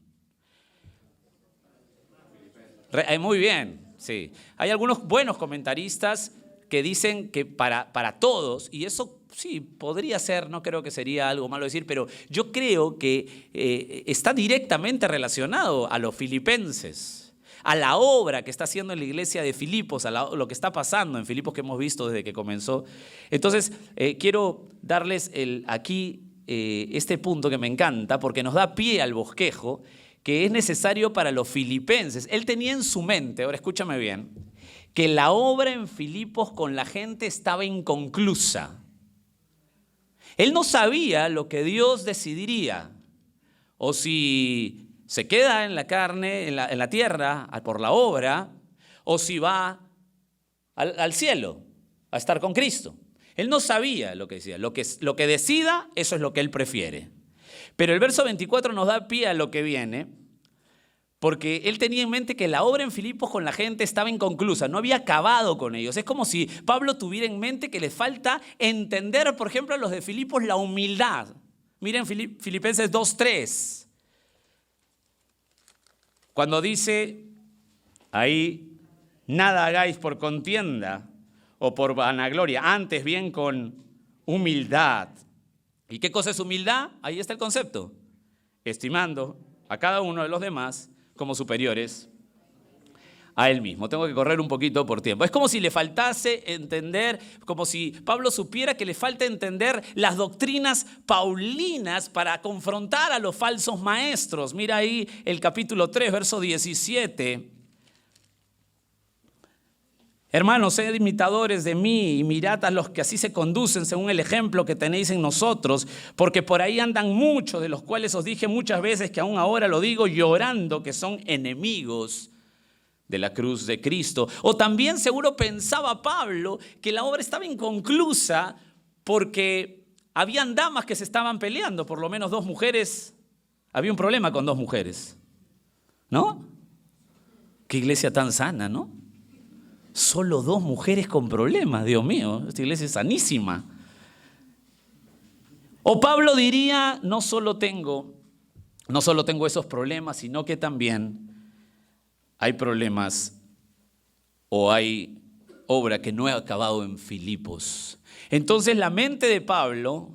Muy bien, sí. Hay algunos buenos comentaristas que dicen que para todos, y eso sí, podría ser, no creo que sería algo malo decir, pero yo creo que está directamente relacionado a los filipenses, a la obra que está haciendo en la iglesia de Filipos, a lo que está pasando en Filipos que hemos visto desde que comenzó. Entonces, quiero darles aquí este punto que me encanta porque nos da pie al bosquejo que es necesario para los filipenses. Él tenía en su mente, ahora escúchame bien, que la obra en Filipos con la gente estaba inconclusa. Él no sabía lo que Dios decidiría, o si se queda en la carne, en la tierra, por la obra, o si va al cielo, a estar con Cristo. Él no sabía lo que decía. Lo que decida, eso es lo que él prefiere. Pero el verso 24 nos da pie a lo que viene, porque él tenía en mente que la obra en Filipos con la gente estaba inconclusa, no había acabado con ellos. Es como si Pablo tuviera en mente que le falta entender, por ejemplo, a los de Filipos la humildad. Miren Filipenses 2:3. Cuando dice ahí, nada hagáis por contienda o por vanagloria, antes bien con humildad. ¿Y qué cosa es humildad? Ahí está el concepto. Estimando a cada uno de los demás como superiores a él mismo. Tengo que correr un poquito por tiempo. Es como si le faltase entender, como si Pablo supiera que le falta entender las doctrinas paulinas para confrontar a los falsos maestros. Mira ahí el capítulo 3, verso 17. Hermanos, sed imitadores de mí y mirad a los que así se conducen según el ejemplo que tenéis en nosotros, porque por ahí andan muchos, de los cuales os dije muchas veces que aún ahora lo digo llorando, que son enemigos de la cruz de Cristo. O también seguro pensaba Pablo que la obra estaba inconclusa porque habían damas que se estaban peleando, por lo menos 2 mujeres, había un problema con 2 mujeres, ¿no? Qué iglesia tan sana, ¿no? Solo 2 mujeres con problemas, Dios mío, esta iglesia es sanísima. O Pablo diría, no solo tengo esos problemas, sino que también hay problemas o hay obra que no he acabado en Filipos. Entonces la mente de Pablo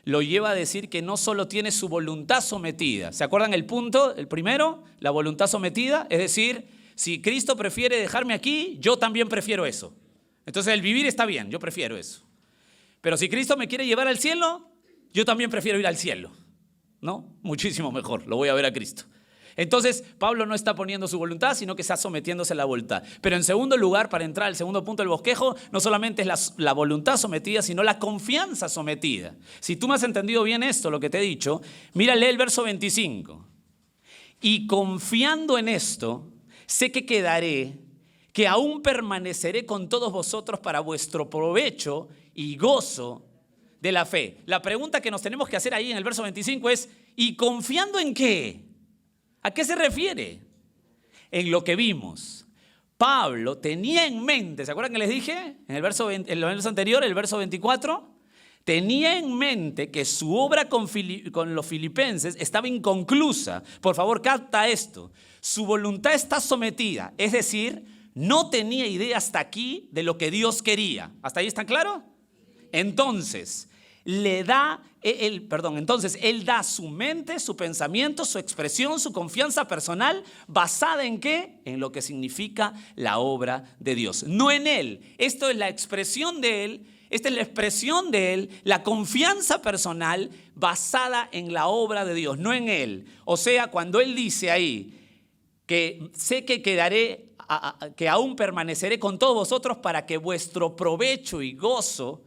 lo lleva a decir que no solo tiene su voluntad sometida. ¿Se acuerdan el punto? El primero, la voluntad sometida, es decir, si Cristo prefiere dejarme aquí, yo también prefiero eso. Entonces el vivir está bien, yo prefiero eso. Pero si Cristo me quiere llevar al cielo, yo también prefiero ir al cielo, ¿no? Muchísimo mejor, lo voy a ver a Cristo. Entonces Pablo no está poniendo su voluntad, sino que está sometiéndose a la voluntad. Pero en segundo lugar, para entrar al segundo punto del bosquejo, no solamente es la voluntad sometida, sino la confianza sometida. Si tú me has entendido bien esto, lo que te he dicho, mira, lee el verso 25. Y confiando en esto, sé que quedaré, que aún permaneceré con todos vosotros para vuestro provecho y gozo de la fe. La pregunta que nos tenemos que hacer ahí en el verso 25 es, ¿y confiando en qué? ¿A qué se refiere? En lo que vimos. Pablo tenía en mente, ¿se acuerdan que les dije? En el verso anterior, el verso 24, tenía en mente que su obra con los filipenses estaba inconclusa. Por favor, capta esto. Su voluntad está sometida, es decir, no tenía idea hasta aquí de lo que Dios quería. ¿Hasta ahí está claro? Entonces, él da su mente, su pensamiento, su expresión, su confianza personal, ¿basada en qué? En lo que significa la obra de Dios, no en él. Esto es la expresión de él. Esta es la expresión de él, la confianza personal basada en la obra de Dios, no en él. O sea, cuando él dice ahí que sé que quedaré, que aún permaneceré con todos vosotros para que vuestro provecho y gozo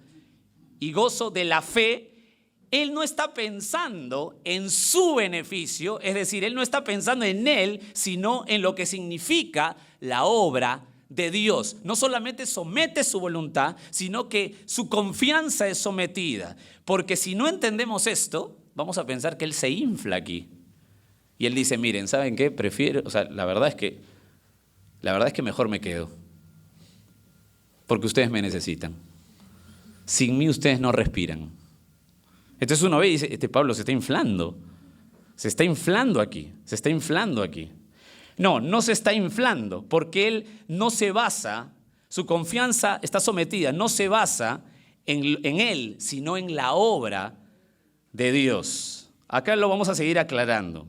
de la fe, él no está pensando en su beneficio, es decir, él no está pensando en él, sino en lo que significa la obra de Dios. No solamente somete su voluntad, sino que su confianza es sometida. Porque si no entendemos esto, vamos a pensar que él se infla aquí. Y él dice, miren, ¿saben qué? La verdad es que mejor me quedo. Porque ustedes me necesitan. Sin mí ustedes no respiran. Entonces uno ve y dice, Pablo se está inflando. Se está inflando aquí. No se está inflando, porque él no se basa, su confianza está sometida, no se basa en él, sino en la obra de Dios. Acá lo vamos a seguir aclarando.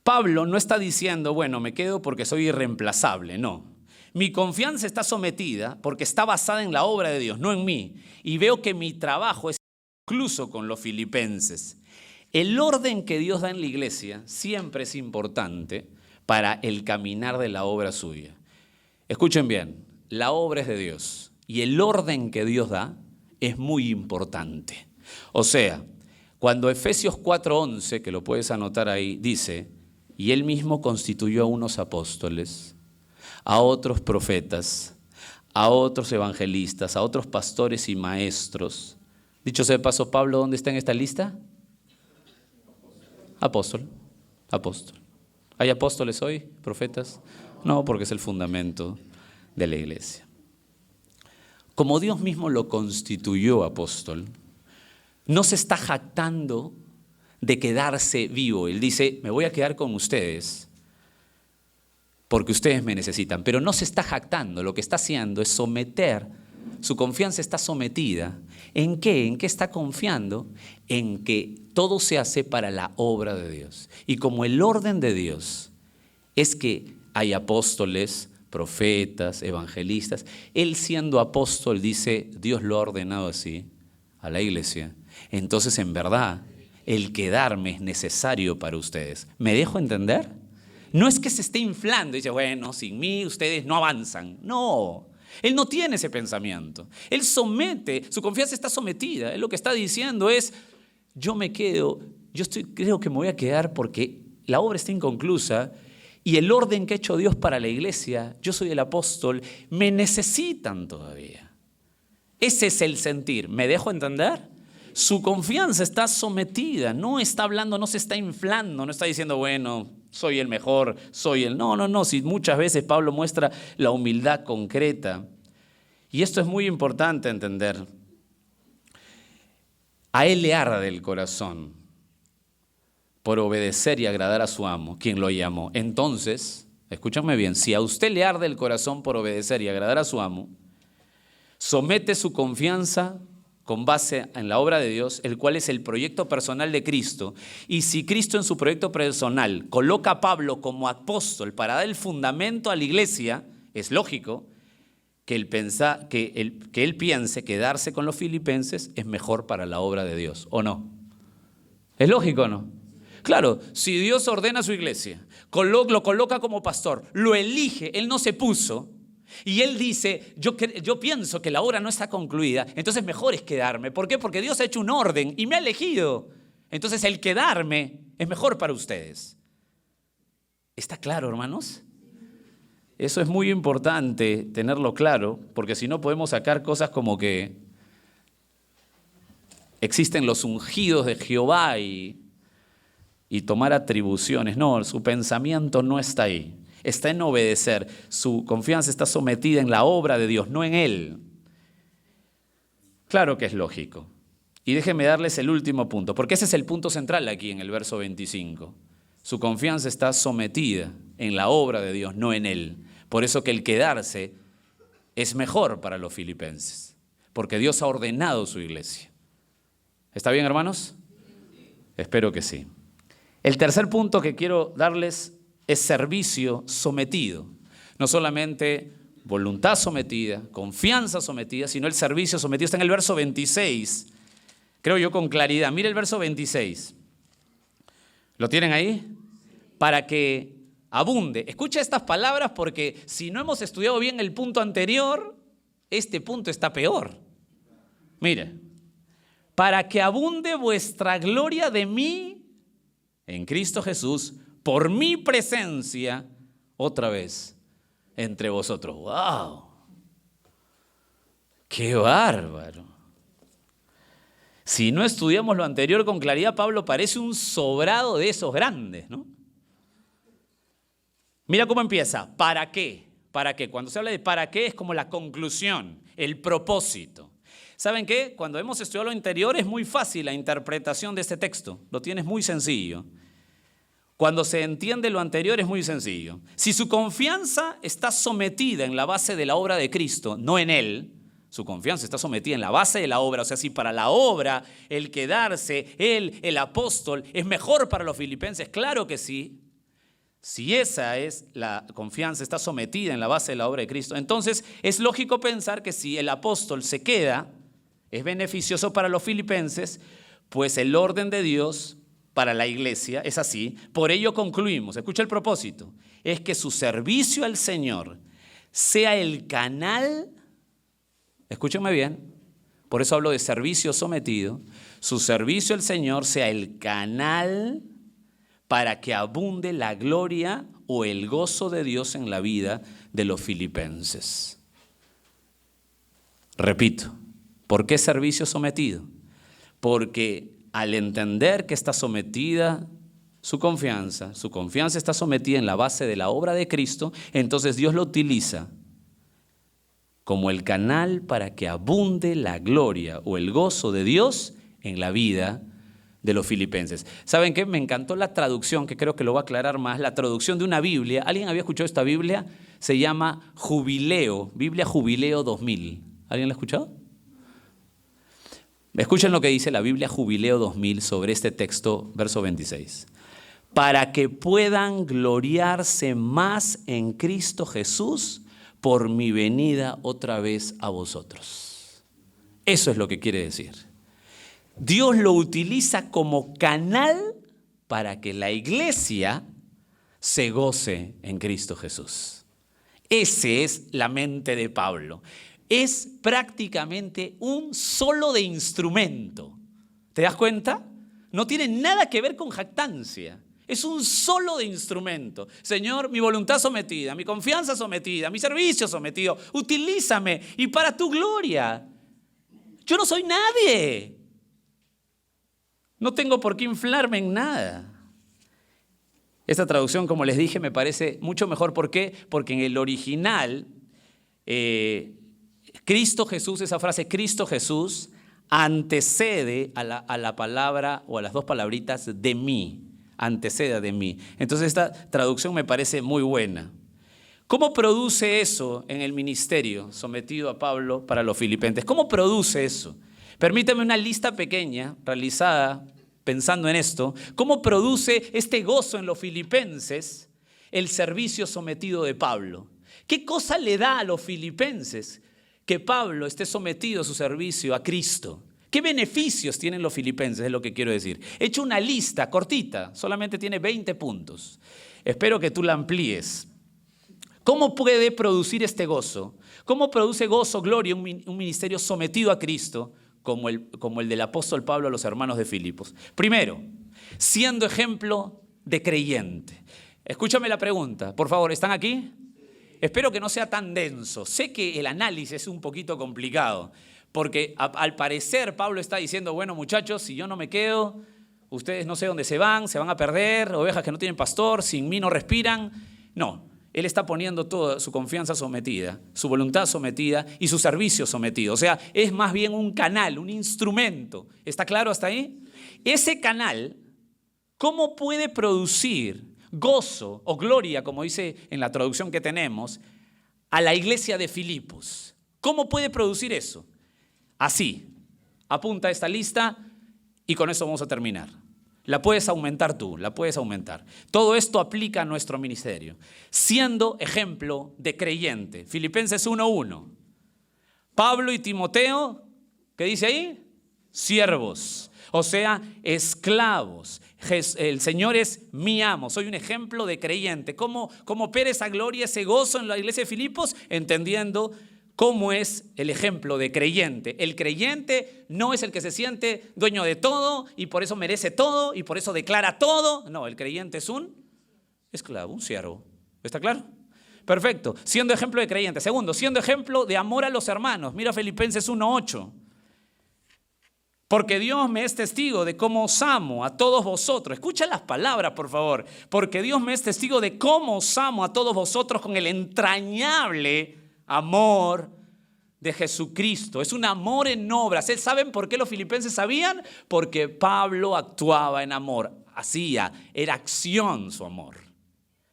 Pablo no está diciendo, bueno, me quedo porque soy irreemplazable, no. Mi confianza está sometida porque está basada en la obra de Dios, no en mí. Y veo que mi trabajo es incluso con los filipenses. El orden que Dios da en la iglesia siempre es importante para el caminar de la obra suya. Escuchen bien, la obra es de Dios y el orden que Dios da es muy importante. O sea, cuando Efesios 4:11, que lo puedes anotar ahí, dice, y él mismo constituyó a unos apóstoles, a otros profetas, a otros evangelistas, a otros pastores y maestros. Dicho sea de paso, Pablo, ¿dónde está en esta lista? Apóstol. ¿Hay apóstoles hoy? ¿Profetas? No, porque es el fundamento de la iglesia. Como Dios mismo lo constituyó apóstol, no se está jactando de quedarse vivo. Él dice, me voy a quedar con ustedes porque ustedes me necesitan. Pero no se está jactando, lo que está haciendo es someter, su confianza está sometida. ¿En qué? ¿En qué está confiando? En que todo se hace para la obra de Dios. Y como el orden de Dios es que hay apóstoles, profetas, evangelistas, él siendo apóstol dice, Dios lo ha ordenado así a la iglesia. Entonces, en verdad, el quedarme es necesario para ustedes. ¿Me dejo entender? No es que se esté inflando y dice, bueno, sin mí ustedes no avanzan. No, él no tiene ese pensamiento. Él somete, su confianza está sometida. Él lo que está diciendo es, yo me quedo, creo que me voy a quedar porque la obra está inconclusa y el orden que ha hecho Dios para la iglesia, yo soy el apóstol, me necesitan todavía. Ese es el sentir. ¿Me dejo entender? Su confianza está sometida, no está hablando, no se está inflando, no está diciendo, bueno, soy el mejor, soy el... No, si muchas veces Pablo muestra la humildad concreta. Y esto es muy importante entender. A él le arde el corazón por obedecer y agradar a su amo, quien lo llamó. Entonces, escúchame bien, si a usted le arde el corazón por obedecer y agradar a su amo, somete su confianza con base en la obra de Dios, el cual es el proyecto personal de Cristo. Y si Cristo en su proyecto personal coloca a Pablo como apóstol para dar el fundamento a la iglesia, es lógico que él piense que darse con los filipenses es mejor para la obra de Dios, ¿o no? ¿Es lógico o no? Claro, si Dios ordena a su iglesia, lo coloca como pastor, lo elige, él no se puso, y él dice, yo pienso que la obra no está concluida, entonces mejor es quedarme. ¿Por qué? Porque Dios ha hecho un orden y me ha elegido. Entonces el quedarme es mejor para ustedes. ¿Está claro, hermanos? Eso es muy importante tenerlo claro, porque si no podemos sacar cosas como que existen los ungidos de Jehová y tomar atribuciones. No, su pensamiento no está ahí. Está en obedecer. Su confianza está sometida en la obra de Dios, no en él. Claro que es lógico. Y déjenme darles el último punto, porque ese es el punto central aquí en el verso 25. Su confianza está sometida en la obra de Dios, no en él. Por eso que el quedarse es mejor para los filipenses, porque Dios ha ordenado su iglesia. ¿Está bien, hermanos? Espero que sí. El tercer punto que quiero darles es servicio sometido. No solamente voluntad sometida, confianza sometida, sino el servicio sometido. Está en el verso 26, creo yo con claridad. Mire el verso 26. ¿Lo tienen ahí? Para que abunde. Escucha estas palabras porque si no hemos estudiado bien el punto anterior, este punto está peor. Mire, para que abunde vuestra gloria de mí en Cristo Jesús, por mi presencia otra vez entre vosotros. ¡Wow! ¡Qué bárbaro! Si no estudiamos lo anterior con claridad, Pablo parece un sobrado de esos grandes, ¿no? Mira cómo empieza. ¿Para qué? ¿Para qué? Cuando se habla de para qué es como la conclusión, el propósito. ¿Saben qué? Cuando hemos estudiado lo anterior es muy fácil la interpretación de este texto. Lo tienes muy sencillo. Cuando se entiende lo anterior es muy sencillo. Si su confianza está sometida en la base de la obra de Cristo, no en él, su confianza está sometida en la base de la obra, o sea, si para la obra el quedarse, él, el apóstol, es mejor para los filipenses, claro que sí. Si esa es la confianza, está sometida en la base de la obra de Cristo, entonces es lógico pensar que si el apóstol se queda, es beneficioso para los filipenses, pues el orden de Dios para la iglesia es así. Por ello concluimos, escucha el propósito, es que su servicio al Señor sea el canal, escúchenme bien, por eso hablo de servicio sometido, su servicio al Señor sea el canal para que abunde la gloria o el gozo de Dios en la vida de los filipenses. Repito, ¿por qué servicio sometido? Porque al entender que está sometida su confianza está sometida en la base de la obra de Cristo, entonces Dios lo utiliza como el canal para que abunde la gloria o el gozo de Dios en la vida de los filipenses. ¿Saben qué? Me encantó la traducción, que creo que lo va a aclarar más, la traducción de una Biblia. ¿Alguien había escuchado esta Biblia? Se llama Jubileo, Biblia Jubileo 2000. ¿Alguien la ha escuchado? Escuchen lo que dice la Biblia Jubileo 2000 sobre este texto, verso 26. Para que puedan gloriarse más en Cristo Jesús por mi venida otra vez a vosotros. Eso es lo que quiere decir. Dios lo utiliza como canal para que la iglesia se goce en Cristo Jesús. Esa es la mente de Pablo. Es prácticamente un solo de instrumento. ¿Te das cuenta? No tiene nada que ver con jactancia. Es un solo de instrumento. Señor, mi voluntad sometida, mi confianza sometida, mi servicio sometido. Utilízame y para tu gloria. Yo no soy nadie. No tengo por qué inflarme en nada. Esta traducción, como les dije, me parece mucho mejor. ¿Por qué? Porque en el original, Cristo Jesús, esa frase Cristo Jesús, antecede a la palabra o a las dos palabritas de mí. Antecede de mí. Entonces esta traducción me parece muy buena. ¿Cómo produce eso en el ministerio sometido a Pablo para los filipenses? ¿Cómo produce eso? Permítame una lista pequeña realizada pensando en esto. ¿Cómo produce este gozo en los filipenses el servicio sometido de Pablo? ¿Qué cosa le da a los filipenses que Pablo esté sometido a su servicio a Cristo? ¿Qué beneficios tienen los filipenses? Es lo que quiero decir. He hecho una lista cortita, solamente tiene 20 puntos. Espero que tú la amplíes. ¿Cómo puede producir este gozo? ¿Cómo produce gozo, gloria, un ministerio sometido a Cristo como el del apóstol Pablo a los hermanos de Filipos? Primero, siendo ejemplo de creyente. Escúchame la pregunta, por favor, ¿están aquí? Espero que no sea tan denso. Sé que el análisis es un poquito complicado. Porque al parecer Pablo está diciendo, bueno muchachos, si yo no me quedo, ustedes no sé dónde se van a perder, ovejas que no tienen pastor, sin mí no respiran. No, él está poniendo toda su confianza sometida, su voluntad sometida y su servicio sometido. O sea, es más bien un canal, un instrumento. ¿Está claro hasta ahí? Ese canal, ¿cómo puede producir gozo o gloria, como dice en la traducción que tenemos, a la iglesia de Filipos? ¿Cómo puede producir eso? Así, apunta esta lista y con eso vamos a terminar. La puedes aumentar tú, la puedes aumentar. Todo esto aplica a nuestro ministerio. Siendo ejemplo de creyente. Filipenses 1:1. Pablo y Timoteo, ¿qué dice ahí? Siervos, o sea, esclavos. El Señor es mi amo, soy un ejemplo de creyente. ¿Cómo opera esa gloria, ese gozo en la iglesia de Filipos? Entendiendo ¿cómo es el ejemplo de creyente? El creyente no es el que se siente dueño de todo y por eso merece todo y por eso declara todo. No, el creyente es un esclavo, un siervo. ¿Está claro? Perfecto. Siendo ejemplo de creyente. Segundo, siendo ejemplo de amor a los hermanos. Mira Filipenses 1:8. Porque Dios me es testigo de cómo os amo a todos vosotros. Escucha las palabras, por favor. Porque Dios me es testigo de cómo os amo a todos vosotros con el entrañable amor de Jesucristo. Es un amor en obras. ¿Saben por qué los filipenses sabían? Porque Pablo actuaba en amor. Era acción su amor.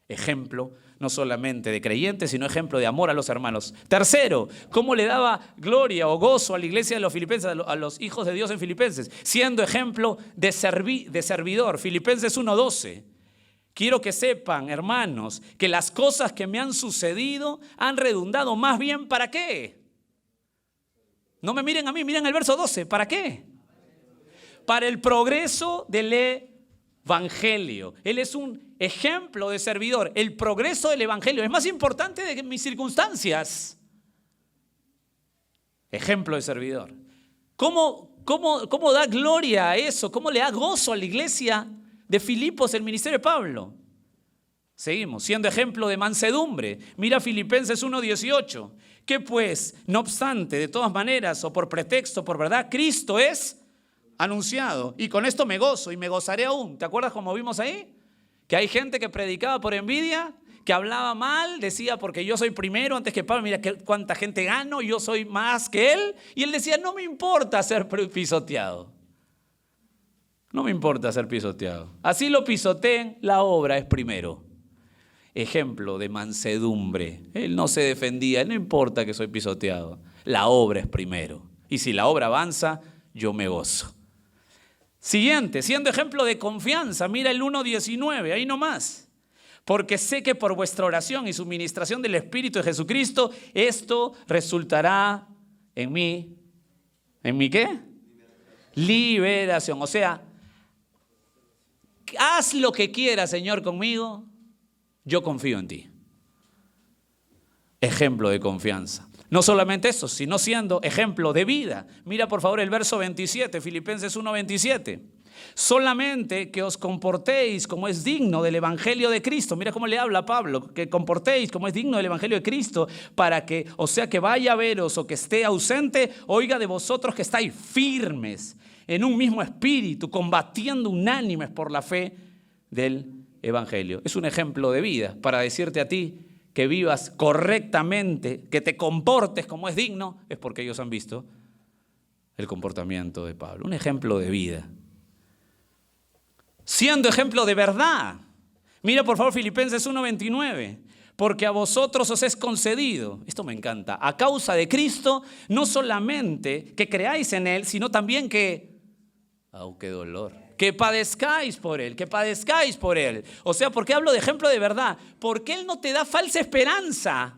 Ejemplo no solamente de creyentes, sino ejemplo de amor a los hermanos. Tercero, ¿cómo le daba gloria o gozo a la iglesia de los filipenses, a los hijos de Dios en Filipenses? Siendo ejemplo de servidor. Filipenses 1:12. Quiero que sepan, hermanos, que las cosas que me han sucedido han redundado más bien ¿para qué? No me miren a mí, miren el verso 12. ¿Para qué? Para el progreso del evangelio. Él es un ejemplo de servidor. El progreso del evangelio es más importante de mis circunstancias. Ejemplo de servidor. ¿Cómo da gloria a eso? ¿Cómo le da gozo a la iglesia de Filipos el ministerio de Pablo? Seguimos, siendo ejemplo de mansedumbre. Mira Filipenses 1:18. Que pues, no obstante, de todas maneras, o por pretexto, por verdad, Cristo es anunciado. Y con esto me gozo y me gozaré aún. ¿Te acuerdas como vimos ahí? Que hay gente que predicaba por envidia, que hablaba mal, decía porque yo soy primero antes que Pablo, mira cuánta gente gano, yo soy más que él. Y él decía, no me importa ser pisoteado. No me importa ser pisoteado. Así lo pisoteen, la obra es primero. Ejemplo de mansedumbre. Él no se defendía, no importa que soy pisoteado. La obra es primero. Y si la obra avanza, yo me gozo. Siguiente, siendo ejemplo de confianza. Mira el 1:19, ahí nomás. Porque sé que por vuestra oración y suministración del Espíritu de Jesucristo, esto resultará en mí. ¿En mi qué? Liberación. O sea, haz lo que quieras, Señor, conmigo, yo confío en ti. Ejemplo de confianza. No solamente eso, sino siendo ejemplo de vida. Mira por favor el verso 27, Filipenses 1:27. Solamente que os comportéis como es digno del evangelio de Cristo. Mira cómo le habla Pablo, que comportéis como es digno del evangelio de Cristo, para que, o sea, que vaya a veros o que esté ausente, oiga de vosotros que estáis firmes en un mismo espíritu, combatiendo unánimes por la fe del evangelio. Es un ejemplo de vida para decirte a ti que vivas correctamente, que te comportes como es digno, es porque ellos han visto el comportamiento de Pablo. Un ejemplo de vida. Siendo ejemplo de verdad. Mira por favor Filipenses 1:29. Porque a vosotros os es concedido, esto me encanta, a causa de Cristo, no solamente que creáis en Él, sino también que, qué dolor, que padezcáis por Él, que padezcáis por Él. O sea, ¿por qué hablo de ejemplo de verdad? Porque Él no te da falsa esperanza.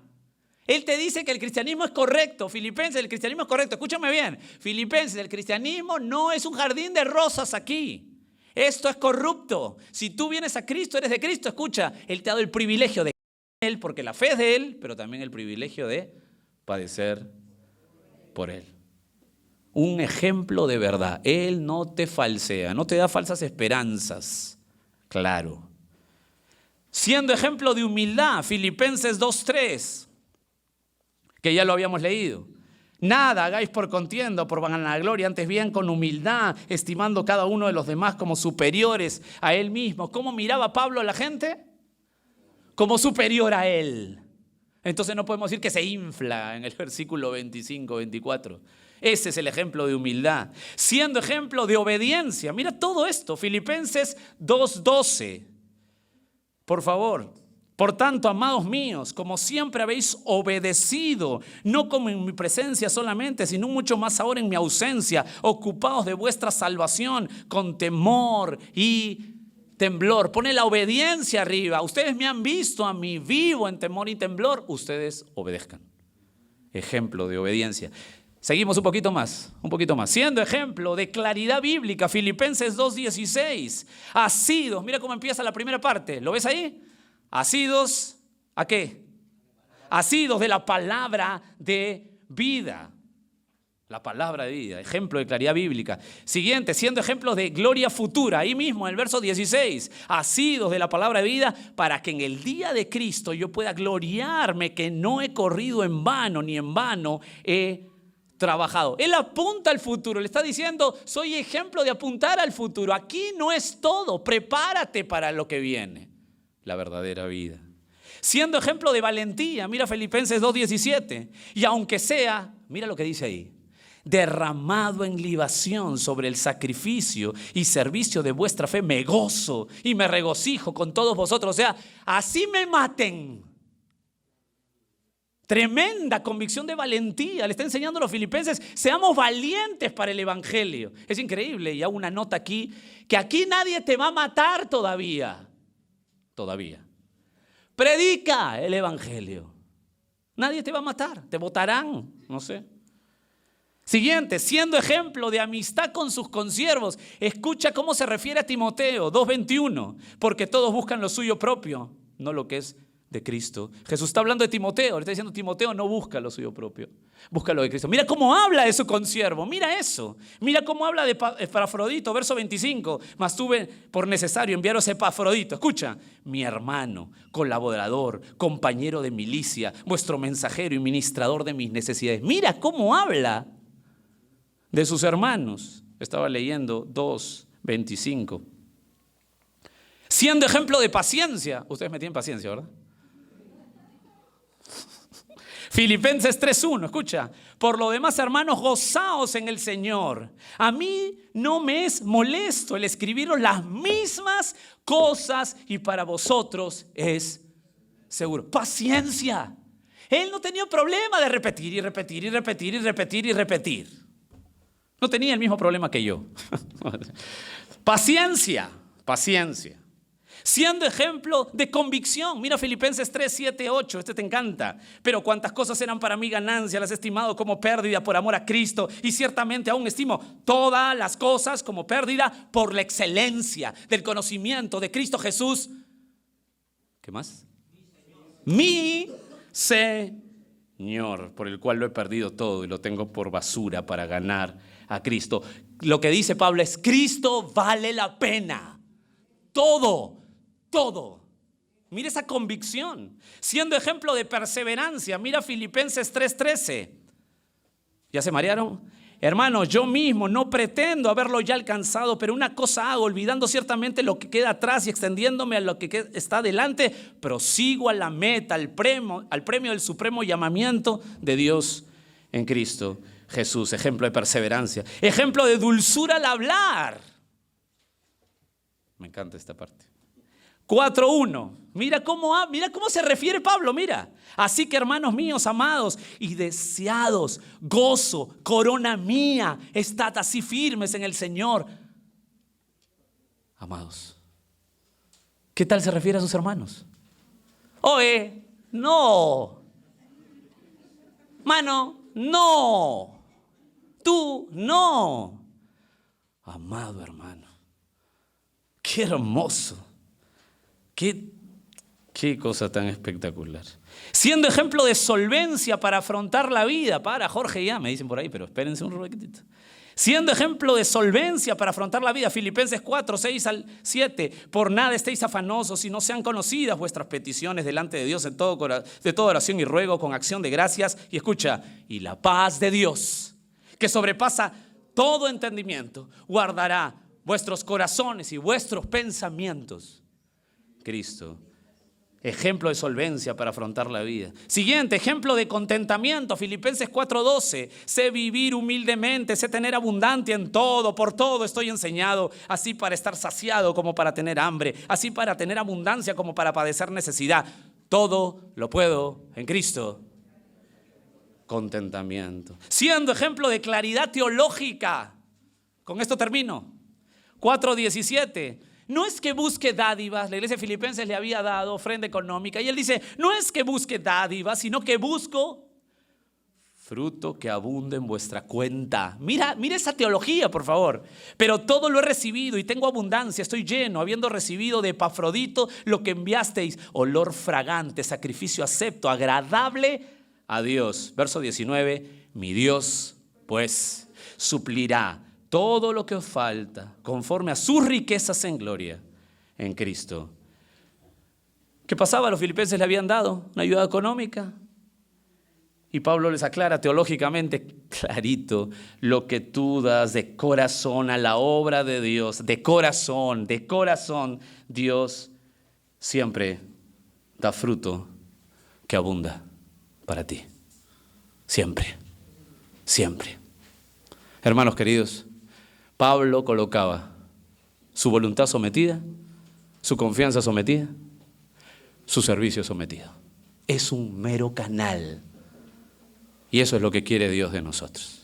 Él te dice que el cristianismo es correcto. Filipenses, el cristianismo es correcto. Escúchame bien. Filipenses, el cristianismo no es un jardín de rosas aquí. Esto es corrupto. Si tú vienes a Cristo, eres de Cristo, escucha, Él te ha dado el privilegio de Él, porque la fe es de Él, pero también el privilegio de padecer por Él. Un ejemplo de verdad. Él no te falsea, no te da falsas esperanzas. Claro. Siendo ejemplo de humildad, Filipenses 2:3, que ya lo habíamos leído. Nada hagáis por contienda o por vanagloria, antes bien con humildad, estimando cada uno de los demás como superiores a él mismo. ¿Cómo miraba Pablo a la gente? Como superior a él. Entonces no podemos decir que se infla en el versículo 25, 24. Ese es el ejemplo de humildad. Siendo ejemplo de obediencia. Mira todo esto. Filipenses 2:12. Por favor. Por tanto, amados míos, como siempre habéis obedecido, no como en mi presencia solamente, sino mucho más ahora en mi ausencia, ocupados de vuestra salvación con temor y temblor. Pone la obediencia arriba. Ustedes me han visto a mí vivo en temor y temblor. Ustedes obedezcan. Ejemplo de obediencia. Seguimos un poquito más. Siendo ejemplo de claridad bíblica, Filipenses 2:16. Asidos, mira cómo empieza la primera parte. ¿Lo ves ahí? Asidos, ¿a qué? Asidos de la palabra de vida. La palabra de vida, ejemplo de claridad bíblica. Siguiente, siendo ejemplos de gloria futura. Ahí mismo, en el verso 16. Asidos de la palabra de vida para que en el día de Cristo yo pueda gloriarme que no he corrido en vano, ni en vano he trabajado. Él apunta al futuro, le está diciendo, soy ejemplo de apuntar al futuro. Aquí no es todo, prepárate para lo que viene. La verdadera vida. Siendo ejemplo de valentía, mira Filipenses 2:17. Y aunque sea, mira lo que dice ahí, derramado en libación sobre el sacrificio y servicio de vuestra fe, me gozo y me regocijo con todos vosotros. O sea, así me maten. Tremenda convicción de valentía. Le está enseñando a los filipenses, seamos valientes para el evangelio. Es increíble. Y hago una nota aquí, que aquí nadie te va a matar todavía. Predica el evangelio. Nadie te va a matar, te votarán, no sé. Siguiente, siendo ejemplo de amistad con sus consiervos. Escucha cómo se refiere a Timoteo 2:21. Porque todos buscan lo suyo propio, no lo que es de Cristo. Jesús está hablando de Timoteo, le está diciendo, Timoteo no busca lo suyo propio, busca lo de Cristo. Mira cómo habla de su consiervo, mira eso. Mira cómo habla de Epafrodito, verso 25. Mas tuve por necesario enviaros a Epafrodito. Escucha, mi hermano, colaborador, compañero de milicia, vuestro mensajero y ministrador de mis necesidades. Mira cómo habla de sus hermanos. Estaba leyendo 2:25. Siendo ejemplo de paciencia. Ustedes me tienen paciencia, ¿verdad? Filipenses 3:1, escucha. Por lo demás, hermanos, gozaos en el Señor. A mí no me es molesto el escribiros las mismas cosas y para vosotros es seguro. Paciencia. Él no tenía problema de repetir y repetir y repetir y repetir y repetir. No tenía el mismo problema que yo. Paciencia. Siendo ejemplo de convicción. Mira Filipenses 3, 7, 8. Este te encanta. Pero cuantas cosas eran para mí ganancia, las he estimado como pérdida por amor a Cristo. Y ciertamente aún estimo todas las cosas como pérdida por la excelencia del conocimiento de Cristo Jesús. ¿Qué más? mi Señor, por el cual lo he perdido todo y lo tengo por basura para ganar a Cristo. Lo que dice Pablo es: Cristo vale la pena. Todo, todo. Mira esa convicción. Siendo ejemplo de perseverancia, mira Filipenses 3:13. ¿Ya se marearon? Hermanos, yo mismo no pretendo haberlo ya alcanzado, pero una cosa hago, olvidando ciertamente lo que queda atrás y extendiéndome a lo que está delante, prosigo a la meta, al premio del supremo llamamiento de Dios en Cristo Jesús. Ejemplo de perseverancia. Ejemplo de dulzura al hablar. Me encanta esta parte. 4:1. Mira cómo se refiere Pablo, mira. Así que, hermanos míos, amados y deseados, gozo, corona mía, estad así firmes en el Señor. Amados, ¿qué tal se refiere a sus hermanos? Oye, no. Mano, no. Tú, no. Amado hermano, qué hermoso. Qué cosa tan espectacular. Siendo ejemplo de solvencia para afrontar la vida. Jorge, ya me dicen por ahí, pero espérense un ratito. Siendo ejemplo de solvencia para afrontar la vida. Filipenses 4:6-7. Por nada estéis afanosos y no sean conocidas vuestras peticiones delante de Dios de toda oración y ruego con acción de gracias. Y escucha, y la paz de Dios, que sobrepasa todo entendimiento, guardará vuestros corazones y vuestros pensamientos. Cristo, ejemplo de solvencia para afrontar la vida. Siguiente, ejemplo de contentamiento, Filipenses 4:12. Sé vivir humildemente, sé tener abundancia en todo, por todo estoy enseñado, así para estar saciado como para tener hambre, así para tener abundancia como para padecer necesidad. Todo lo puedo en Cristo. Contentamiento. Siendo ejemplo de claridad teológica. Con esto termino. 4:17. No es que busque dádivas, la iglesia de Filipenses le había dado ofrenda económica y él dice, no es que busque dádivas, sino que busco fruto que abunde en vuestra cuenta. Mira esa teología, por favor. Pero todo lo he recibido y tengo abundancia, estoy lleno, habiendo recibido de Epafrodito lo que enviasteis, olor fragante, sacrificio acepto, agradable a Dios. Verso 19, mi Dios pues suplirá todo lo que os falta, conforme a sus riquezas en gloria, en Cristo. ¿Qué pasaba? Los filipenses le habían dado una ayuda económica. Y Pablo les aclara teológicamente, clarito, lo que tú das de corazón a la obra de Dios, de corazón, Dios siempre da fruto que abunda para ti. Siempre, siempre. Hermanos queridos, Pablo colocaba su voluntad sometida, su confianza sometida, su servicio sometido. Es un mero canal. Y eso es lo que quiere Dios de nosotros.